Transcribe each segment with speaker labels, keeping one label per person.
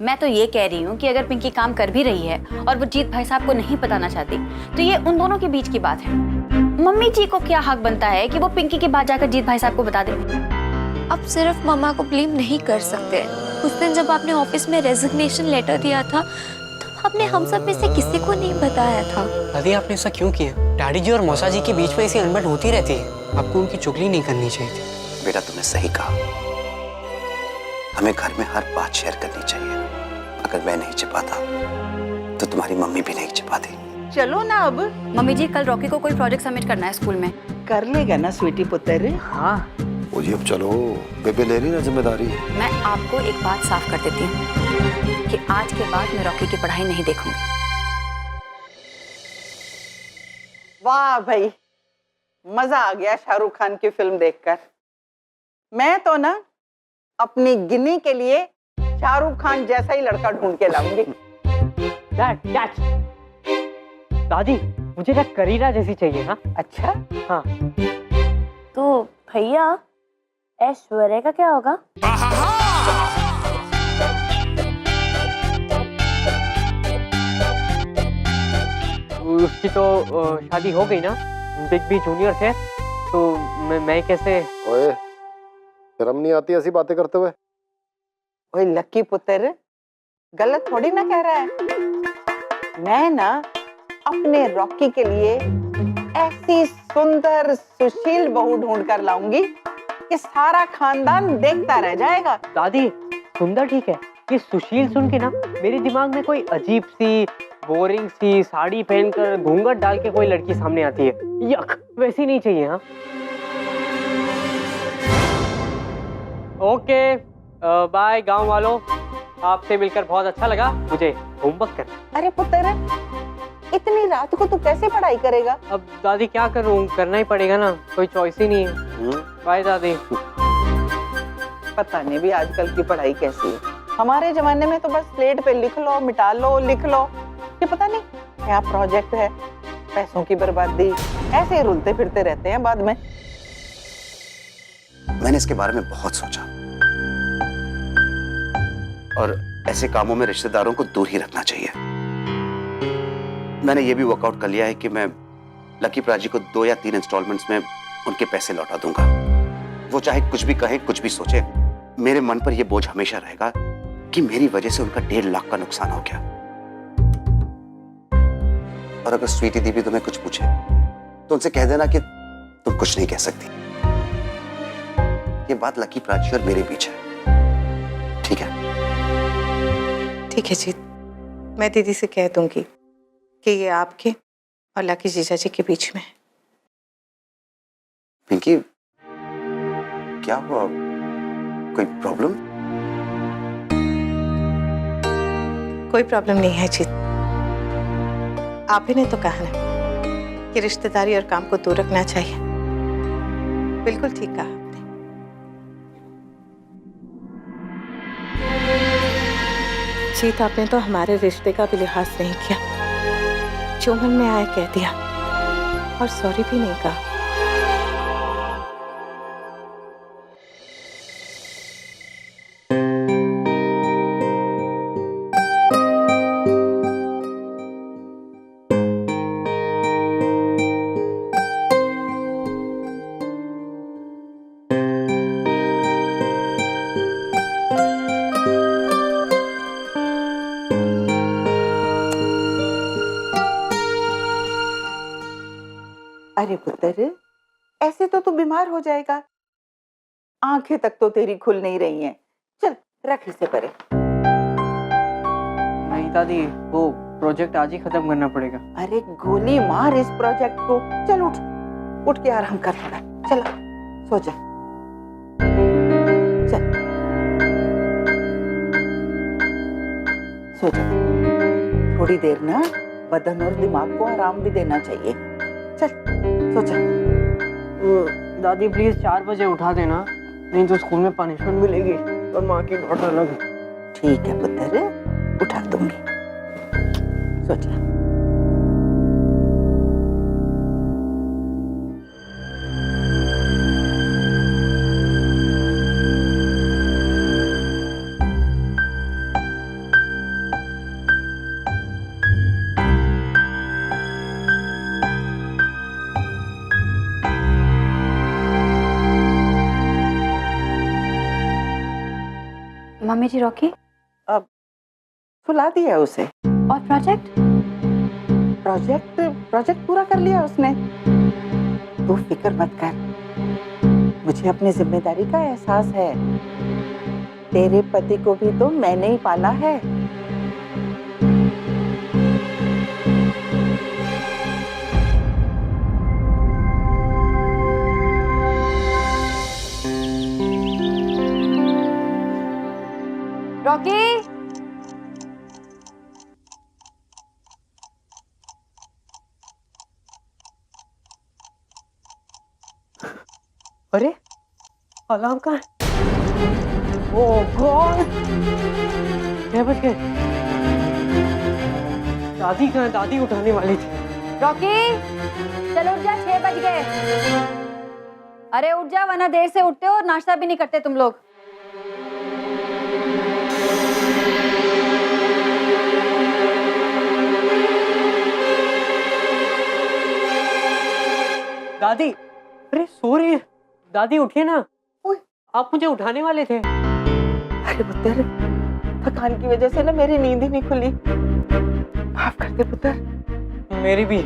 Speaker 1: मैं तो ये कह रही हूँ कि अगर पिंकी काम कर भी रही है और वो जीत भाई साहब को नहीं बताना चाहती तो ये उन दोनों के बीच की बात है। मम्मी जी को क्या हक बनता है कि वो पिंकी की बात जाकर जीत भाई साहब को बता दे?
Speaker 2: अब सिर्फ मम्मा को ब्लेम नहीं कर सकते। उस दिन जब आपने ऑफिस में रेजिग्नेशन लेटर दिया था तो आपने हम सब में से किसी को नहीं बताया था।
Speaker 3: दादी आपने ऐसा क्यों किया? डैडी जी और मौसा जी के बीच में ऐसी अनबन होती रहती है, आपको उनकी चुगली नहीं करनी चाहिए थी।
Speaker 4: बेटा तुमने सही कहा, हमें घर में हर बात शेयर करनी चाहिए। अगर मैं नहीं छिपाता तो तुम्हारी मम्मी भी नहीं छिपाती।
Speaker 5: चलो ना अब।
Speaker 1: मम्मी जी कल रॉकी को कोई प्रोजेक्ट सबमिट करना है स्कूल में।
Speaker 5: कर लेगा ना स्वीटी पुत्र?
Speaker 3: हाँ
Speaker 6: ओ जी अब चलो, बेबे ले रही ना जिम्मेदारी।
Speaker 1: मैं आपको एक बात साफ कर देती हूँ कि आज के बाद मैं रॉकी की पढ़ाई नहीं देखूंगी।
Speaker 5: वाह भाई, मजा आ गया शाहरुख खान की फिल्म देखकर। मैं तो ना अपनी गिनी के लिए शाहरुख खान जैसा ही लड़का ढूंढ के लाऊंगी।
Speaker 3: दादी मुझे ना करीना जैसी चाहिए। हाँ
Speaker 5: अच्छा
Speaker 3: हाँ।
Speaker 2: तो भैया ऐश्वर्या का क्या होगा?
Speaker 3: उसकी तो शादी हो गई ना, बिग बी जूनियर से, तो मैं कैसे?
Speaker 6: ओए शर्म नहीं आती ऐसी बातें करते हुए?
Speaker 5: ओए लक्की पुत्र, गलत थोड़ी ना कह रहा है। मैं ना अपने रॉकी के लिए ऐसी सुंदर सुशील बहू ढूंढ कर लाऊंगी कि सारा खानदान देखता रह जाएगा।
Speaker 3: दादी सुंदर ठीक है, ये सुशील सुन के ना मेरे दिमाग में कोई अजीब सी बोरिंग सी साड़ी पहनकर घूंघट डाल के कोई लड़की सामने आती है। यक, वैसी नहीं चाहिए। हाँ ओके बाय गांव वालों, आपसे मिलकर बहुत अच्छा लगा। मुझे होमवर्क करना।
Speaker 5: अरे पुत्र, इतनी रात को तू कैसे पढ़ाई करेगा?
Speaker 3: अब दादी क्या करूं, करना ही पड़ेगा ना, कोई चॉइस ही नहीं है। बाय दादी।
Speaker 5: पता नहीं भी आजकल की पढ़ाई कैसी है। हमारे जमाने में तो बस स्लेट पे लिख लो, मिटा लो, लिख लो। ये पता नहीं क्या प्रोजेक्ट है, पैसों की बर्बादी, ऐसे ही रुलते फिरते रहते हैं बाद में।
Speaker 4: मैंने इसके बारे में बहुत सोचा और ऐसे कामों में रिश्तेदारों को दूर ही रखना चाहिए। मैंने ये भी वर्कआउट कर लिया है कि मैं लकी प्राजी को 2 या 3 इंस्टॉलमेंट्स में उनके पैसे लौटा दूंगा। वो चाहे कुछ भी कहे, कुछ भी सोचे, मेरे मन पर यह बोझ हमेशा रहेगा कि मेरी वजह से उनका 1.5 लाख का नुकसान हो गया। और अगर स्वीटी दीदी तुम्हें कुछ पूछे तो उनसे कह देना कि तुम कुछ नहीं कह सकती। ये बात लकी प्राची और मेरे बीच है, ठीक है?
Speaker 5: ठीक है जीत, मैं दीदी से कह दूंगी कि ये आपके और लकी जीजा जी के बीच में है।
Speaker 4: पिंकी क्या हुआ, कोई प्रॉब्लम?
Speaker 5: कोई प्रॉब्लम नहीं है जीत। आप ही ने तो कहा ना कि रिश्तेदारी और काम को दूर रखना चाहिए। बिल्कुल ठीक कहा आपने। जीत, आपने तो हमारे रिश्ते का भी लिहाज नहीं किया। जो मन में आया कह दिया और सॉरी भी नहीं कहा। अरे पुत्र, ऐसे तो तू बीमार हो जाएगा। आंखें तक तो तेरी खुल नहीं रही हैं। चल रख इसे परे।
Speaker 3: नहीं दादी, वो प्रोजेक्ट आज ही खत्म करना पड़ेगा।
Speaker 5: अरे गोली मार इस प्रोजेक्ट को। चल उठ, उठ के आराम कर थोड़ा। चल सो जा। चल सो जा। थोड़ी देर ना बदन और दिमाग को आराम भी देना चाहिए। चल सो जा।
Speaker 3: दादी प्लीज 4 बजे उठा देना, नहीं तो स्कूल में पनिशमेंट मिलेगी और माँ की डांट अलग।
Speaker 5: ठीक है पुत्र, उठा दूंगी। सो जा।
Speaker 1: मम्मी जी रॉकी
Speaker 5: सुला दिया उसे।
Speaker 1: और प्रोजेक्ट?
Speaker 5: प्रोजेक्ट पूरा कर लिया उसने। तू फिक्र मत कर, मुझे अपनी जिम्मेदारी का एहसास है। तेरे पति को भी तो मैंने ही पाला है।
Speaker 1: रॉकी,
Speaker 3: अरे अलार्म कहाँ है? ओह गॉड, 6 बज गए। दादी कहाँ है? दादी उठाने वाली थी।
Speaker 1: रॉकी चल उठ जा, 6 बज गए। अरे उठ जा, वरना देर से उठते हो और नाश्ता भी नहीं करते तुम लोग।
Speaker 3: दादी, अरे सो रही है। दादी उठिए ना,
Speaker 5: ओए,
Speaker 3: आप मुझे उठाने वाले थे।
Speaker 5: अरे पुत्र, थकान की वजह से ना मेरी नींद ही नहीं खुली। माफ कर दे पुत्र।
Speaker 3: मेरी भी।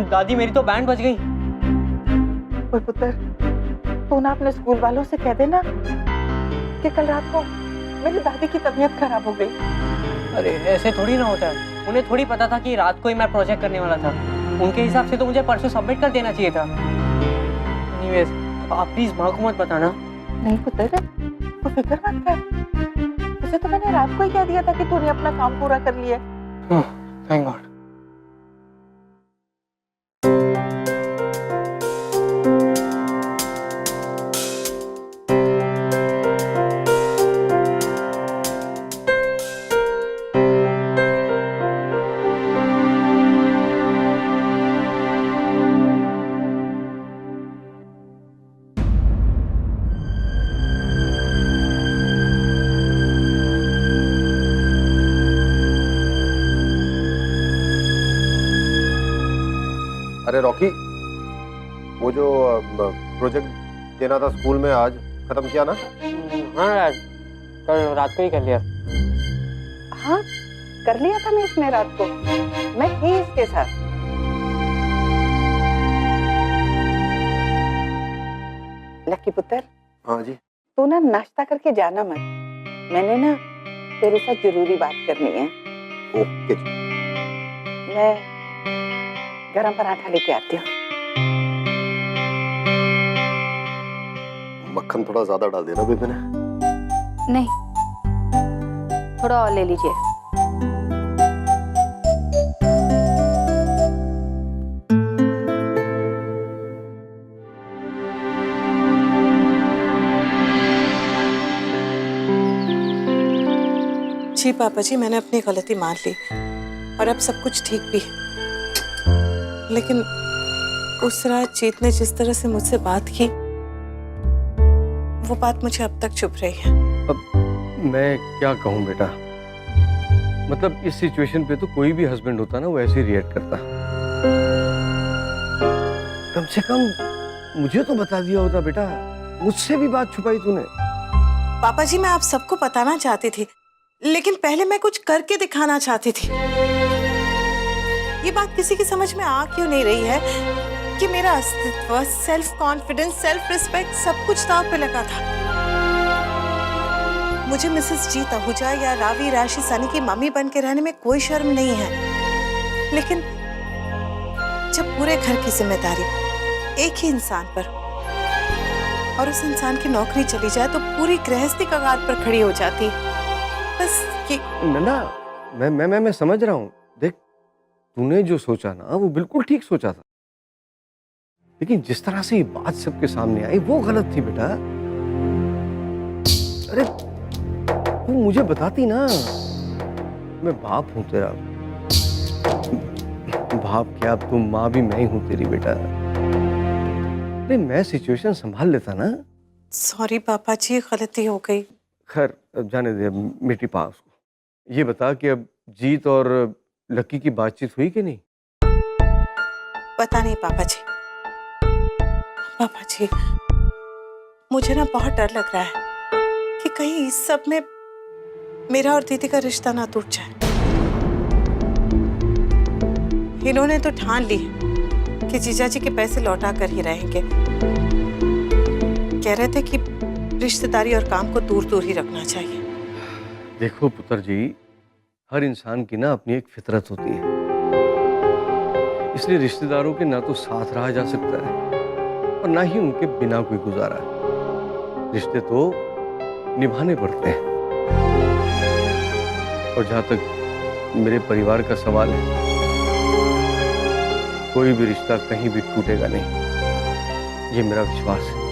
Speaker 3: दादी मेरी तो बैंड बज गई।
Speaker 5: ओए पुत्र, तू ना अपने स्कूल वालों से कह देना कि कल रात को मेरी दादी की तबीयत खराब हो गई।
Speaker 3: अरे ऐसे थोड़ी ना होता है, उन्हें थोड़ी पता था कि रात को ही मैं प्रोजेक्ट करने वाला था। उनके हिसाब से तो मुझे परसों सबमिट कर देना चाहिए था। एनीवेज, आप प्लीज माँ को मत बताना।
Speaker 5: नहीं पुत्र, तू फिक्र मत कर। उसे तो मैंने रात को ही कह दिया था कि तूने अपना काम पूरा कर लिया।
Speaker 3: Thank God.
Speaker 6: अरे रॉकी, वो जो प्रोजेक्ट देना था स्कूल में आज खत्म किया ना?
Speaker 3: हाँ यार, कल रात को ही कर लिया।
Speaker 5: हाँ, कर लिया था मैं इसने रात को। मैं थी इसके साथ। लकी पुत्र,
Speaker 6: हाँ जी।
Speaker 5: तू ना नाश्ता करके जाना मत। मैंने ना तेरे साथ जरूरी बात करनी है।
Speaker 6: ओके जी।
Speaker 5: मैं गरम पराठा लेके आती हूँ।
Speaker 6: मक्खन थोड़ा ज्यादा डाल देना बेबी ने।
Speaker 1: नहीं, थोड़ा और ले लीजिए।
Speaker 7: जी पापा जी, मैंने अपनी गलती मान ली और अब सब कुछ ठीक भी है। लेकिन उस रात जीत ने जिस तरह से मुझसे बात की, वो बात मुझे अब तक चुभ रही है।
Speaker 8: अब मैं क्या कहूँ बेटा, मतलब इस सिचुएशन पे तो कोई भी हस्बैंड होता ना वो ऐसे रिएक्ट करता। कम से कम मुझे तो बता दिया होता बेटा, मुझसे भी बात छुपाई तूने।
Speaker 7: पापा जी, मैं आप सबको बताना चाहती थी, लेकिन पहले मैं कुछ करके दिखाना चाहती थी। ये बात किसी की समझ में आ क्यों नहीं रही है कि मेरा अस्तित्व, सेल्फ कॉन्फिडेंस, सेल्फ रिस्पेक्ट सब कुछ दांव पे लगा था। मुझे मिसेस जीत आहूजा या रावी राशि सनी की मम्मी बन के रहने में कोई शर्म नहीं है, लेकिन जब पूरे घर की जिम्मेदारी एक ही इंसान पर और उस इंसान की नौकरी चली जाए तो पूरी गृहस्थी कगार पर खड़ी हो जाती। बस ये
Speaker 8: नन्ना, मैं समझ रहा हूँ। देख, तूने जो सोचा ना वो बिल्कुल ठीक सोचा था, लेकिन जिस तरह से ये बात सबके सामने आई वो गलत थी बेटा। अरे तू मुझे बताती ना, मैं बाप हूं तेरा। बाप क्या, अब तुम माँ भी मैं ही हूं तेरी बेटा। अरे मैं सिचुएशन संभाल लेता ना।
Speaker 7: सॉरी पापा जी, गलती हो गई।
Speaker 8: खैर अब जाने दे, मिट्टी पा उसको। ये बता कि अब जीत और लक्की की बातचीत हुई कि नहीं?
Speaker 7: पता नहीं पापा जी। पापा जी, मुझे ना बहुत डर लग रहा है कि कहीं इस सब में मेरा और दीदी का रिश्ता ना टूट जाए। इन्होंने तो ठान ली कि जीजा जी के पैसे लौटा कर ही रहेंगे। कह रहे थे कि रिश्तेदारी और काम को दूर दूर ही रखना चाहिए।
Speaker 8: देखो पुत्र जी, हर इंसान की ना अपनी एक फितरत होती है, इसलिए रिश्तेदारों के ना तो साथ रहा जा सकता है और ना ही उनके बिना कोई गुजारा। रिश्ते तो निभाने पड़ते हैं। और जहां तक मेरे परिवार का सवाल है, कोई भी रिश्ता कहीं भी टूटेगा नहीं, ये मेरा विश्वास है।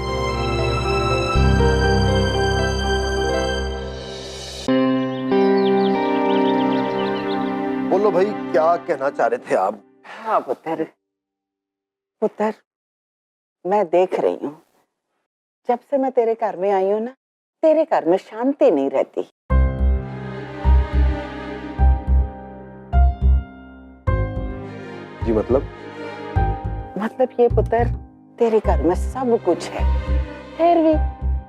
Speaker 6: बोलो भाई, क्या कहना चाह रहे थे आप?
Speaker 5: हाँ पुत्र, पुत्र मैं देख रही हूँ, जब से मैं तेरे घर में आई हूँ ना, तेरे घर में शांति नहीं रहती।
Speaker 6: जी मतलब
Speaker 5: ये पुत्र, तेरे घर में सब कुछ है, फिर भी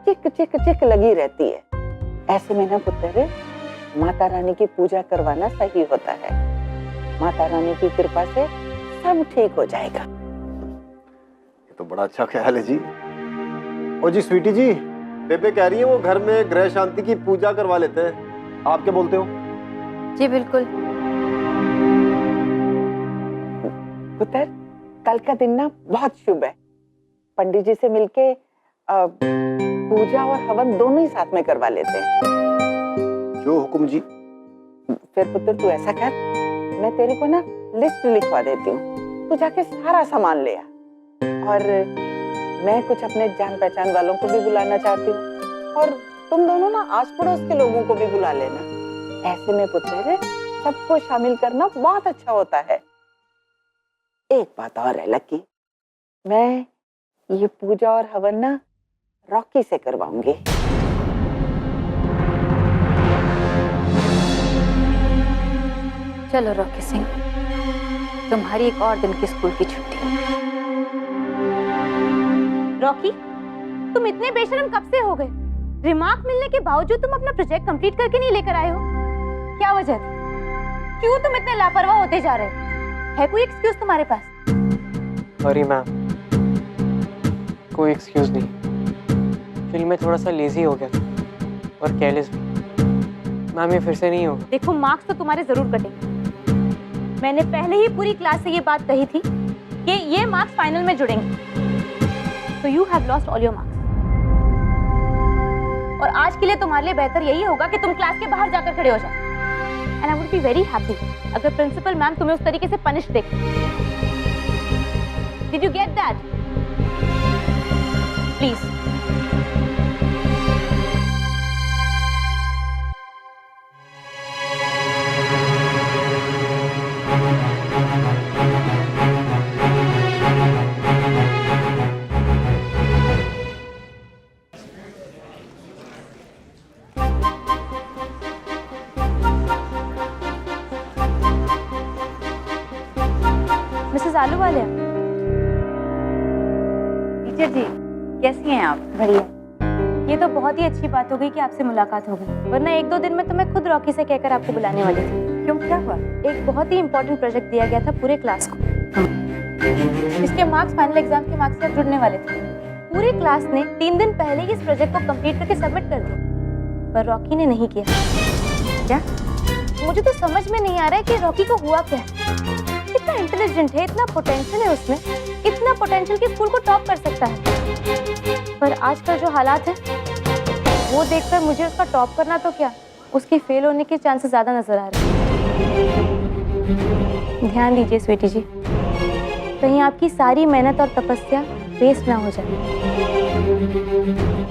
Speaker 5: चिक चिक चिक लगी रहती है। ऐसे में ना पुत्र, माता रानी की पूजा करवाना सही होता है। माता रानी की कृपा से सब ठीक हो जाएगा।
Speaker 6: ये तो बड़ा अच्छा ख्याल है जी। ओ जी स्वीटी जी, बेबे कह रही है वो घर में गृह शांति की पूजा करवा लेते हैं, आप क्या बोलते हो?
Speaker 1: जी बिल्कुल।
Speaker 5: पुत्र, कल का दिन ना बहुत शुभ है। पंडित जी से मिलके पूजा और हवन दोनों ही साथ में करवा लेते हैं।
Speaker 6: जो हुक्म जी।
Speaker 5: फिर पुत्र तू ऐसा कर, मैं तेरे को ना लिस्ट लिखवा देती हूँ, तू जाके सारा सामान ले आ। और मैं कुछ अपने जान पहचान वालों को भी बुलाना चाहती हूँ, और तुम दोनों ना आस पड़ोस के लोगों को भी बुला लेना। ऐसे में पुत्र सबको शामिल करना बहुत अच्छा होता है। एक बात और है लकी, मैं ये पूजा और हवन ना रॉकी से करवाऊंगी।
Speaker 1: चलो रॉकी सिंह, तुम्हारी एक और दिन की स्कूल की छुट्टी। रॉकी, तुम इतने बेशरम कब से हो गए? रिमार्क मिलने के बावजूद तुम अपना प्रोजेक्ट कंप्लीट करके नहीं लेकर आए हो। क्या वजह थी? क्यों तुम इतने लापरवाह होते जा रहे हो? है कोई एक्सक्यूज तुम्हारे पास?
Speaker 3: सॉरी मैम, कोई एक्सक्यूज नहीं। फिर मैं थोड़ा सा लेजी हो गया और केयरलेस भी। मैम ये फिर से नहीं होगा।
Speaker 1: देखो, मार्क्स तो तुम्हारे जरूर कटेंगे। मैंने पहले ही पूरी क्लास से ये बात कही थी कि ये मार्क्स फाइनल में जुड़ेंगे। तो you have lost all your marks. और आज के लिए तुम्हारे लिए बेहतर यही होगा कि तुम क्लास के बाहर जाकर खड़े हो जाओ। And I would be very happy अगर प्रिंसिपल मैम तुम्हें उस तरीके से पनिश देखे। Did you get that? Please. Mrs Ahluwalia. Teacher ji, कैसी हैं आप? बढ़िया। ये तो बहुत ही अच्छी बात हो गई कि आपसे मुलाकात हो गई, वरना एक दो दिन में तो मैं खुद रॉकी से कहकर आपको बुलाने वाली थी। क्यों, क्या हुआ? एक बहुत ही इंपॉर्टेंट प्रोजेक्ट दिया गया था पूरे क्लास को। इसके मार्क्स फाइनल एग्जाम के मार्क्स से जुड़ने वाले थे। पूरी क्लास ने 3 दिन पहले ही इस प्रोजेक्ट को कंप्लीट करके सबमिट कर दिया, पर रॉकी ने नहीं किया। क्या? मुझे तो समझ में नहीं आ रहा है कि रॉकी को हुआ क्या। इतना इंटेलिजेंट है, इतना पोटेंशियल है उसमें, इतना पोटेंशियल कि स्कूल को टॉप कर सकता है। पर आजकल जो हालात है वो देखकर मुझे उसका टॉप करना तो क्या, उसकी फेल होने के चांसेस ज्यादा नजर आ रहे हैं। ध्यान दीजिए स्वीटी जी, कहीं आपकी सारी मेहनत और तपस्या वेस्ट ना हो जाए।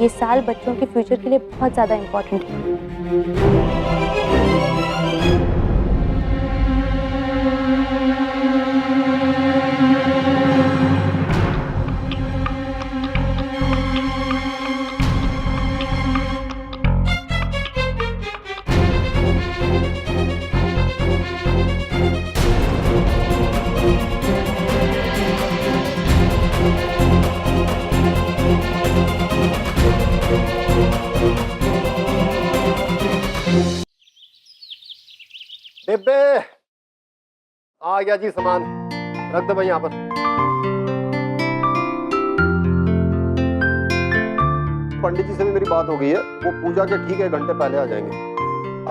Speaker 1: ये साल बच्चों के फ्यूचर के लिए बहुत ज्यादा इम्पोर्टेंट है।
Speaker 6: बेबे आ गया जी सामान, रख दो भाई यहाँ पर। पंडित जी से भी मेरी बात हो गई है, वो पूजा के ठीक 1 घंटे पहले आ जाएंगे।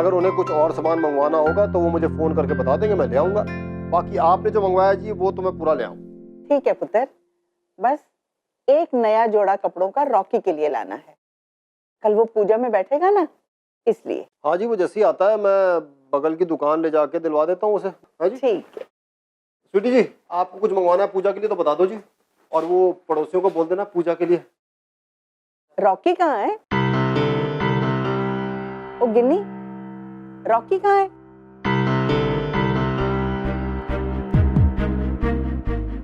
Speaker 6: अगर उन्हें कुछ और सामान मंगवाना होगा तो वो मुझे फोन करके बता देंगे, मैं ले आऊंगा। बाकी आपने जो मंगवाया जी वो तो मैं पूरा ले आऊँ।
Speaker 5: ठीक है पुत्र, बस एक नया जोड़ा कपड़ों का रॉकी के लिए लाना है। कल वो पूजा में बैठेगा ना, इसलिए।
Speaker 6: हाँ जी, वो जैसे ही आता है मैं बगल की दुकान ले जाके दिलवा देता हूँ उसे। है जी
Speaker 5: ठीक है।
Speaker 6: स्वीटी जी, आपको कुछ मंगवाना है पूजा के लिए तो बता दो जी, और वो पड़ोसियों को बोल देना पूजा के लिए।
Speaker 5: रॉकी कहाँ है? ओ गिन्नी, रॉकी कहाँ है?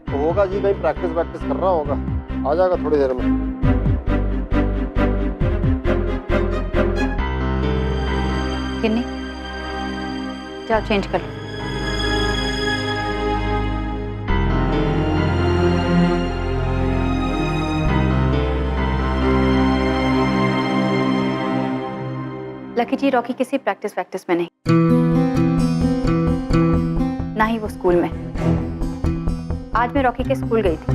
Speaker 6: तो होगा जी, कहीं प्रैक्टिस वैक्टिस कर रहा होगा, आ जाएगा थोड़ी देर में।
Speaker 1: गिन्नी, जाओ चेंज कर लो। लकी जी, रॉकी किसी प्रैक्टिस वैक्टिस में नहीं, ना ही वो स्कूल में। आज मैं रॉकी के स्कूल गई थी।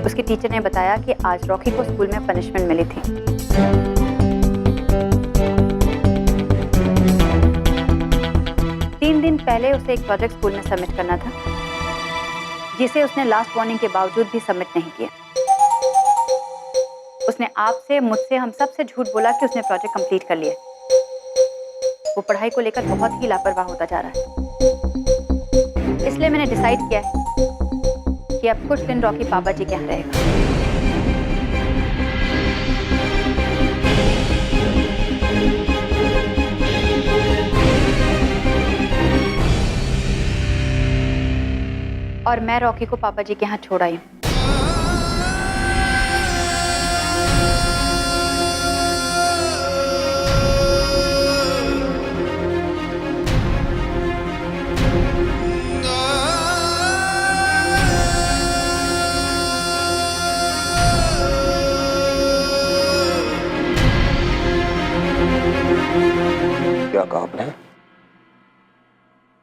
Speaker 1: उसके टीचर ने बताया कि आज रॉकी को स्कूल में पनिशमेंट मिली थी। 3 दिन पहले उसे एक प्रोजेक्ट स्कूल में सबमिट करना था, जिसे उसने लास्ट वार्निंग के बावजूद भी सबमिट नहीं किया। उसने आपसे, मुझसे, हम सब से झूठ बोला कि उसने प्रोजेक्ट कंप्लीट कर लिया। वो पढ़ाई को लेकर बहुत ही लापरवाह होता जा रहा है। इसलिए मैंने डिसाइड किया है कि अब कुछ दिन रॉकी पापा जी के यहाँ रहेगा। और मैं रॉकी को पापा जी के यहाँ छोड़ आई हूँ।
Speaker 6: क्या कहा आपने?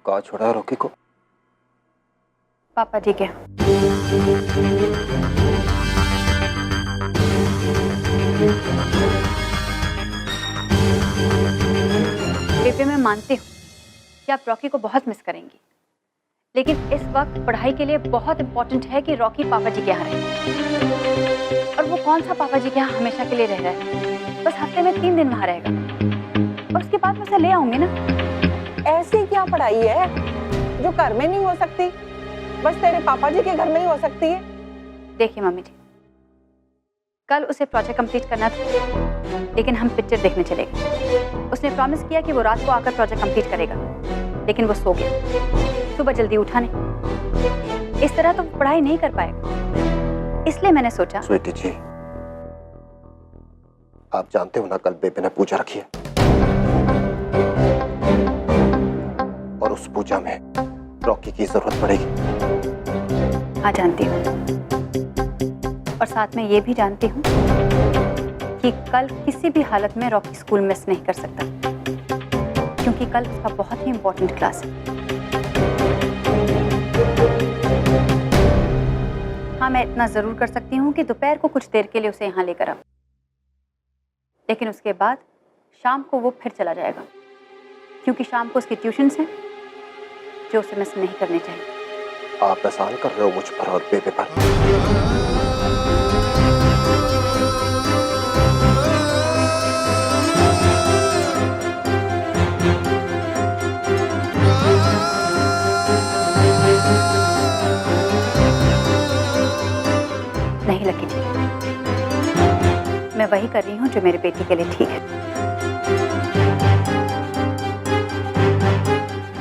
Speaker 6: कहाँ छोड़ा है रॉकी को?
Speaker 1: पापा जी के। बेबे, मैं मानती हूँ कि आप रॉकी को बहुत मिस करेंगी, लेकिन इस वक्त पढ़ाई के लिए बहुत इंपॉर्टेंट है कि रॉकी पापा जी के यहाँ रहे। और वो कौन सा पापा जी के यहाँ हमेशा के लिए रह रहा है? बस हफ्ते में 3 दिन वहाँ रहेगा और उसके बाद मैं उसे ले आऊंगी ना।
Speaker 5: ऐसी क्या पढ़ाई है जो घर में नहीं हो सकती, बस तेरे पापा जी के घर में ही हो सकती है?
Speaker 1: देखिए मम्मी जी, कल उसे प्रोजेक्ट कंप्लीट करना था, लेकिन हम पिक्चर देखने चले गए। उसने प्रॉमिस किया कि वो रात को आकर प्रोजेक्ट कंप्लीट करेगा, लेकिन वो सो गया। सुबह जल्दी उठा नहीं। इस तरह तो वो पढ़ाई नहीं कर पाएगा। इसलिए मैंने सोचा।
Speaker 6: स्वीटी जी, आप जानते हो ना कल बेबे ने पूजा रखी है, और उस पूजा में रॉकी की जरूरत पड़ेगी।
Speaker 1: हाँ जानती हूँ, और साथ में ये भी जानती हूँ कि कल किसी भी हालत में रॉकी स्कूल मिस नहीं कर सकता, क्योंकि कल उसका बहुत ही इंपॉर्टेंट क्लास है। हाँ, मैं इतना जरूर कर सकती हूँ कि दोपहर को कुछ देर के लिए उसे यहाँ लेकर आऊँ, लेकिन उसके बाद शाम को वो फिर चला जाएगा, क्योंकि शाम को उसकी ट्यूशन्स हैं जो उसे मिस नहीं करनी चाहिए।
Speaker 6: आप एहसान कर रहे हो मुझ पर और बेबे पर।
Speaker 1: नहीं लकी जी, मैं वही कर रही हूँ जो मेरे बेटी के लिए ठीक है।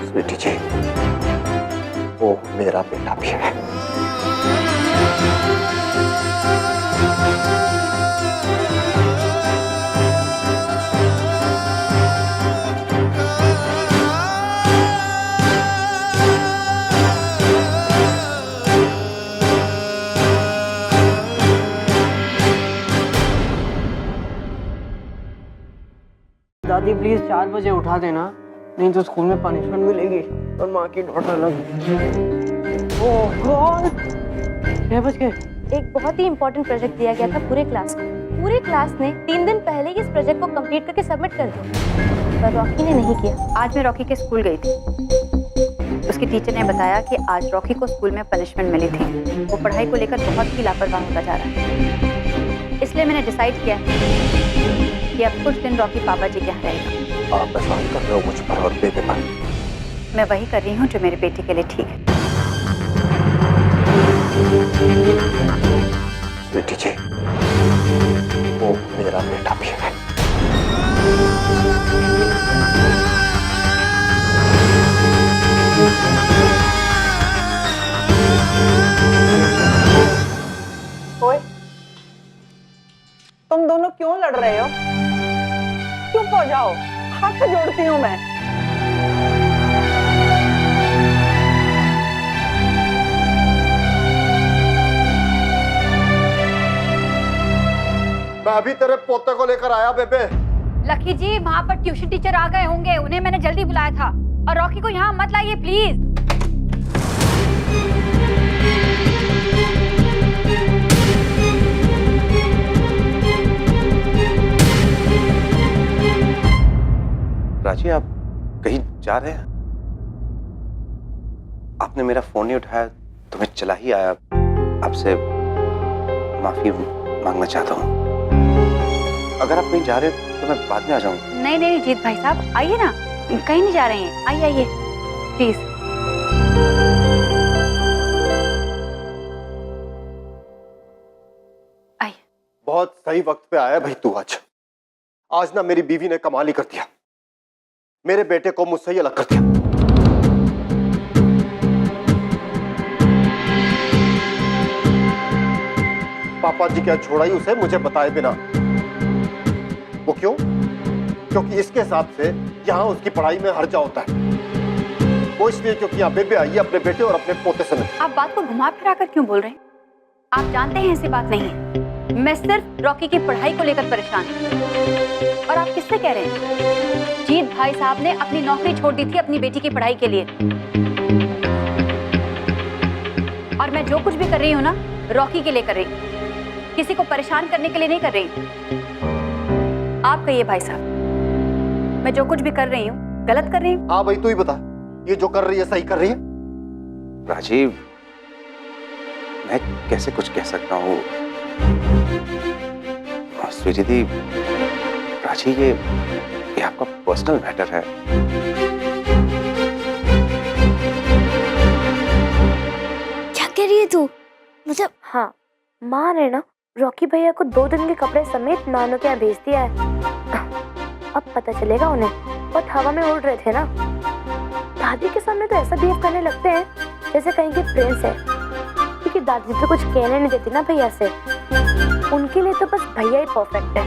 Speaker 6: स्वीटी जी, वो मेरा बेटा भी है।
Speaker 3: दादी प्लीज 4 बजे उठा देना, नहीं तो स्कूल में पनिशमेंट मिलेगी और माँ की डांट अलग। ओह गॉड, 6 बज गए।
Speaker 1: एक बहुत ही इंपॉर्टेंट प्रोजेक्ट दिया गया था पूरे क्लास को। पूरे क्लास ने 3 दिन पहले ही इस प्रोजेक्ट को कंप्लीट करके सबमिट कर दिया, पर रॉकी ने नहीं किया। आज मैं रॉकी के स्कूल गई थी। उसकी टीचर ने बताया कि आज रॉकी को स्कूल में पनिशमेंट मिली थी। वो पढ़ाई को लेकर बहुत ही लापरवाह होता जा रहा है। इसलिए मैंने डिसाइड किया कि अब कुछ दिन रॉकी पापा जी के यहाँ रहेगा।
Speaker 6: आप एहसान कर रहे हो मुझ पर और बेबे पर।
Speaker 1: मैं वही कर रही हूँ जो मेरे बेटे के लिए ठीक है।
Speaker 6: बेटी जी, वो मेरा बेटा भी है।
Speaker 5: ओए, तुम दोनों क्यों लड़ रहे हो? चुप हो जाओ, हाथ जोड़ती हूँ मैं।
Speaker 6: मैं अभी तेरे पोते को लेकर आया बेबे।
Speaker 9: लकी जी, वहाँ पर ट्यूशन टीचर आ गए होंगे, उन्हें मैंने जल्दी बुलाया था। और रॉकी को यहाँ मत लाइए प्लीज।
Speaker 4: प्राची, आप कहीं जा रहे हैं? आपने मेरा फोन नहीं उठाया तो मैं चला ही आया। आपसे माफी मांगना चाहता हूँ। अगर आप कहीं जा रहे हैं तो मैं बाद में आ जाऊंगा।
Speaker 1: नहीं नहीं जीत भाई साहब, आइए ना, कहीं नहीं जा रहे हैं। आइए आइए प्लीज। आइए।
Speaker 6: बहुत सही वक्त पे आया भाई तू। आज ना मेरी बीवी ने कमाल ही कर दिया। मेरे बेटे को मुझसे ही अलग कर दिया। पापा जी क्या छोड़ा ही उसे मुझे बताए बिना। वो क्यों? क्योंकि इसके हिसाब से यहाँ उसकी पढ़ाई में हर्जा होता है। वो इसलिए क्योंकि यहाँ बेबे आई है अपने बेटे और अपने पोते समेत।
Speaker 1: आप बात को घुमा फिरा कर क्यों बोल रहे हैं? आप जानते हैं ऐसी बात नहीं है। मैं सिर्फ रॉकी की पढ़ाई को लेकर परेशान हूँ। और आप किससे कह रहे हैं? जीत भाई साहब ने अपनी नौकरी छोड़ दी थी अपनी बेटी की पढ़ाई के लिए। और मैं जो कुछ भी कर रही हूँ ना, रॉकी के लिए कर रही हूँ, किसी को परेशान करने के लिए नहीं कर रही। आप कहिए भाई साहब, मैं जो कुछ भी कर रही हूँ गलत कर रही हूँ?
Speaker 6: हाँ भाई तू ही बता, ये जो कर रही है सही कर रही है?
Speaker 4: राजीव, मैं कैसे कुछ कह सकता हूँ? स्वीटी दी, प्राची, ये आपका पर्सनल मैटर है।
Speaker 2: क्या कह रही है तू? मतलब हाँ, माँ ने ना रॉकी भैया को 2 दिन के कपड़े समेत नानों के यहाँ भेज दिया है। अब पता चलेगा उन्हें, बहुत हवा में उड़ रहे थे ना। दादी के सामने तो ऐसा बिहेव करने लगते हैं जैसे कहीं के प्रिंस है, क्योंकि दादी तो कुछ कहने नहीं देती ना भैया से। उनके लिए तो बस भैया ही परफेक्ट है।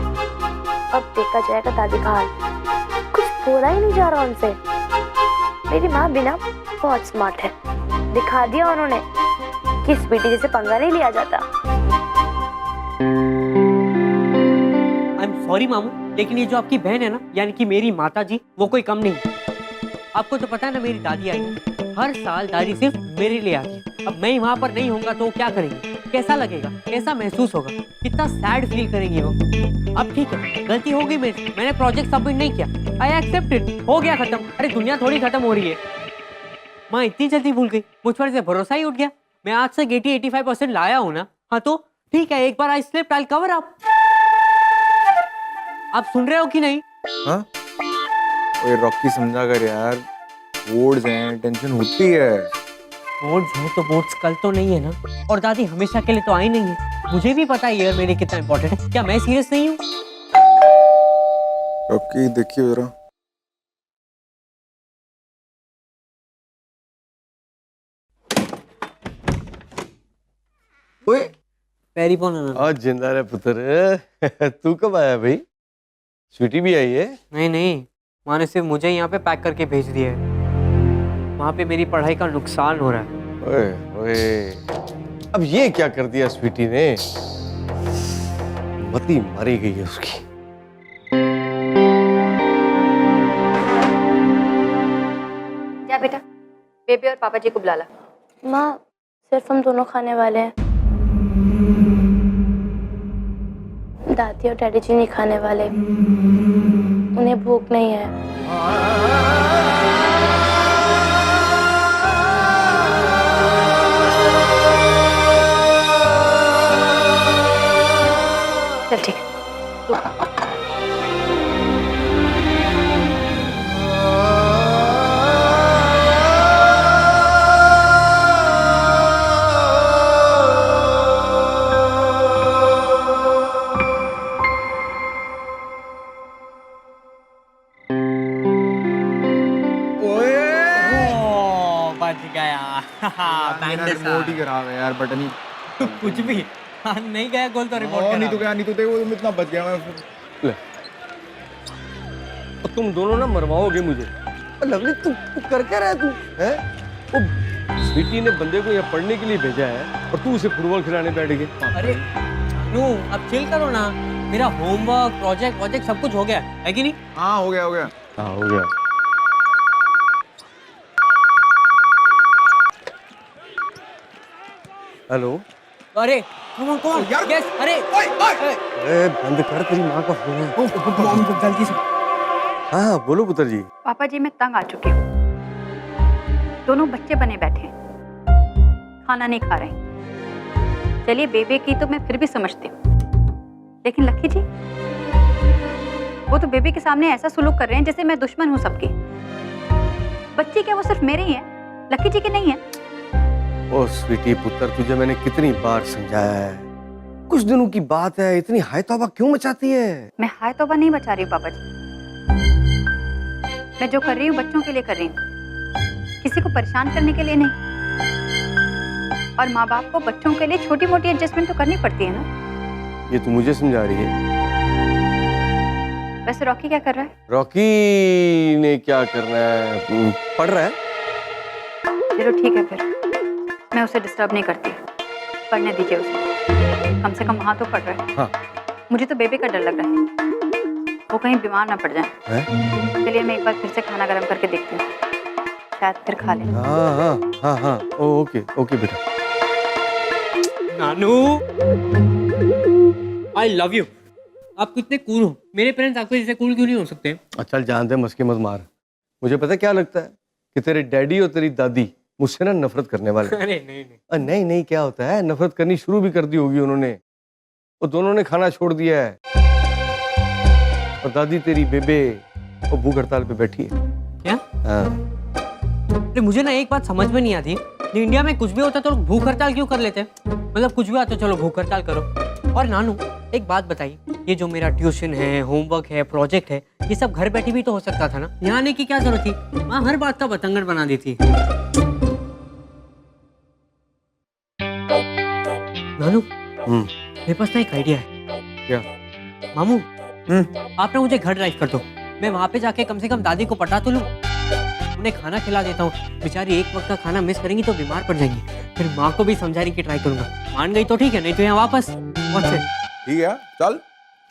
Speaker 2: अब देखा जाएगा दादी का हाल। कुछ बोला ही नहीं जा रहा उनसे। मेरी माँ भी ना बहुत स्मार्ट है। दिखा दिया उन्होंने कि स्वीटी जैसे पंगा नहीं लिया जाता।
Speaker 3: आई एम सॉरी मामू, लेकिन ये जो आपकी बहन है ना, यानी कि मेरी माता जी, वो कोई कम नहीं। आपको तो पता है ना, मेरी दादी आई है, हर साल दादी सिर्फ मेरे लिए आती है। अब मैं वहाँ पर नहीं होऊंगा तो वो क्या करेंगे? कैसा लगेगा? कैसा महसूस होगा? कितना सैड फील करेंगे वो। अब ठीक है, गलती हो गई मेरी, मैंने प्रोजेक्ट सबमिट नहीं किया। आई एक्सेप्ट इट, हो गया खत्म। अरे दुनिया थोड़ी खत्म हो रही है। माँ इतनी जल्दी भूल गई, मुझ पर से भरोसा ही उठ गया। मैं आज से 80-85% लाया हूँ ना। हाँ तो ठीक है, एक बार आई स्लिप, आई कवर अप। आप सुन रहे हो कि नहीं?
Speaker 10: हाँ? ओए रॉकी, समझा कर यार, बोर्ड्स हैं, टेंशन होती है।
Speaker 3: बोर्ड्स हैं तो बोर्ड्स कल तो नहीं है ना, और दादी हमेशा के लिए तो आई नहीं है। मुझे भी पता है यार मेरे कितना इंपॉर्टेंट है। क्या मैं सीरियस नहीं हूँ?
Speaker 10: रॉकी देखिए जरा। ओए
Speaker 3: पैरी पोना।
Speaker 8: आज जिंदा रहे पुत्र। तू कब आया भाई? स्वीटी भी आई है?
Speaker 3: नहीं नहीं, माँ ने सिर्फ मुझे यहाँ पे पैक करके भेज दिया है। वहाँ पे मेरी पढ़ाई का नुकसान हो रहा है।
Speaker 8: ओए ओए, अब ये क्या कर दिया स्वीटी ने? मती मारी गई है उसकी।
Speaker 1: बेबी और पापा जी को बुला ला।
Speaker 2: माँ सिर्फ हम दोनों खाने वाले हैं, दादी और डैडी जी नहीं खाने वाले, उन्हें भूख नहीं है।
Speaker 1: चल ठीक है, तू खा।
Speaker 3: बच गया।
Speaker 10: मेरा रिमोट ही खराब है यार, बटन ही
Speaker 3: कुछ भी। हाँ, नहीं गया गोल तो रिमोट
Speaker 10: नहीं तो क्या, नहीं तो देखो तुम इतना बच गया मैं।
Speaker 8: ले। और तुम दोनों ना मरवाओगे मुझे। लवली तू कर क्या रहा है तू? हैं? वो स्वीटी ने बंदे को यहाँ पढ़ने के लिए भेजा है और तू उसे फुटबॉल खिलाने बैठ गए।
Speaker 3: अरे नू, अब चिल करो ना। मेरा होमवर्क प्रोजेक्ट सब कुछ हो गया है कि नहीं?
Speaker 10: हाँ हो गया हो गया।
Speaker 8: हाँ हो गया। हेलो।
Speaker 3: अरे कौन
Speaker 10: यार,
Speaker 3: यस, अरे
Speaker 8: अरे बंद कर, तेरी माँ का फोन है।
Speaker 3: जल्दी से।
Speaker 8: हाँ बोलो पुत्र जी।
Speaker 1: पापा जी मैं तंग आ चुकी हूँ। दोनों बच्चे बने बैठे हैं, खाना नहीं खा रहे। चलिए बेबे की तो मैं फिर भी समझती हूँ, लेकिन लक्की जी वो तो बेबी के सामने ऐसा सुलूक कर रहे हैं जैसे मैं दुश्मन हूँ सबकी। बच्चे क्या वो सिर्फ मेरे ही हैं, लक्की जी के नहीं है।
Speaker 8: ओ स्वीटी पुत्र, तुझे मैंने कितनी बार समझाया है, कुछ दिनों की बात है, इतनी हाय तौबा क्यों मचाती है?
Speaker 1: मैं हाय तौबा नहीं बचा रही हूँ पापा जी। मैं जो कर रही हूँ बच्चों के लिए कर रही हूँ, किसी को परेशान करने के लिए नहीं। और माँ बाप को बच्चों के लिए छोटी मोटी एडजस्टमेंट तो करनी पड़ती है ना।
Speaker 8: ये तू मुझे समझा रही है?
Speaker 1: वैसे रॉकी क्या कर रहा है?
Speaker 8: रॉकी ने क्या करना है, पढ़ रहा है।
Speaker 1: चलो ठीक है, फिर मैं उसे डिस्टर्ब नहीं करती, पढ़ने दीजिए उसे। कम से कम वहाँ तो पढ़ रहा है।
Speaker 8: हाँ।
Speaker 1: मुझे तो बेबी का डर लग रहा है, वो कहीं बीमार ना पड़ जाए। चलिए मैं एक बार फिर से खाना गर्म करके देखती हूँ, शायद फिर खा ले।
Speaker 8: हाँ हाँ हाँ हाँ ओके ओके बेटा।
Speaker 3: नानू आई लव यू। आप कितने कूल हो। मेरे पेरेंट्स आपके जैसे कूल क्यों नहीं हो सकते?
Speaker 8: अच्छा जान दे, मस्के मत मार। मुझे पता क्या लगता है कि तेरे डैडी और तेरी दादी मुझसे ना नफरत करने वाले।
Speaker 3: अरे नहीं
Speaker 8: नहीं नहीं क्या होता है, नफरत करनी शुरू भी कर दी होगी उन्होंने। और दोनों ने खाना छोड़ दिया है और दादी तेरी बेबे वो भूख हड़ताल पे बैठी है।
Speaker 3: क्या?
Speaker 8: हाँ।
Speaker 3: अरे मुझे ना एक बात समझ में नहीं आती, इंडिया में कुछ भी होता तो लोग भूख हड़ताल क्यों कर लेते हैं? मतलब कुछ भी आता चलो भूख हड़ताल करो। और नानू एक बात बताइए, ये जो मेरा ट्यूशन है, होमवर्क है, प्रोजेक्ट है, ये सब घर बैठे भी तो हो सकता था ना। यहाँ आने की क्या जरूरत थी? माँ हर बात का बतंगड़ बना देती। नानू मेरे पास ना एक आइडिया है।
Speaker 8: क्या?
Speaker 3: मामू आप ना मुझे घर ड्राइव कर दो, मैं वहाँ पे जाके कम से कम दादी को पटा तो लूँ, उन्हें खाना खिला देता हूँ। बेचारी एक वक्त का खाना मिस करेंगी तो बीमार पड़ जाएंगी। फिर माँ को भी समझाने की ट्राई करूंगा, मान गई तो ठीक है, नहीं तो यहाँ वापस।
Speaker 10: ठीक है चल।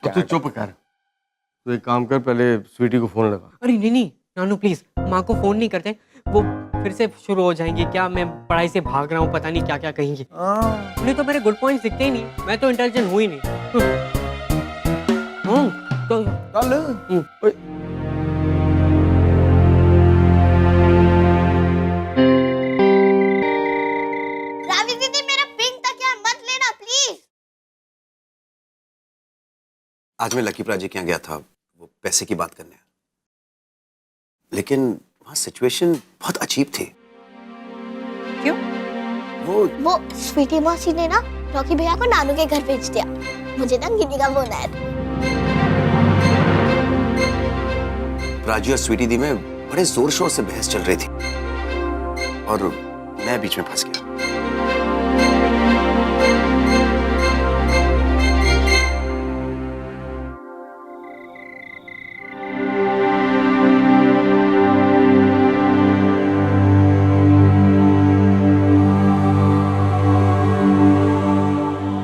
Speaker 8: तू चुप कर, तू एक काम कर, पहले स्वीटी को फोन लगा।
Speaker 3: अरे नहीं नानू प्लीज, माँ को फोन नहीं करते, वो फिर से शुरू हो जाएंगी क्या मैं पढ़ाई से भाग रहा हूँ, पता नहीं क्या क्या कहेंगी। उन्हें तो मेरे गुड पॉइंट्स दिखते ही नहीं, मैं तो इंटेलिजेंट हूँ ही नहीं। तो
Speaker 10: चल।
Speaker 2: रावी दीदी मेरा पिंक तकिया मत लेना प्लीज।
Speaker 4: आज मैं लकी प्राजी के यहाँ गया था वो पैसे की बात करने, लेकिन वहाँ सिचुएशन बहुत अजीब थी।
Speaker 1: क्यों?
Speaker 2: वो स्वीटी मौसी ने ना रॉकी भैया को नानू के घर भेज दिया। मुझे ना गिनी का फोन आया था।
Speaker 4: प्राजी और स्वीटी दी में बड़े जोर शोर से बहस चल रही थी और मैं बीच में फंस गया।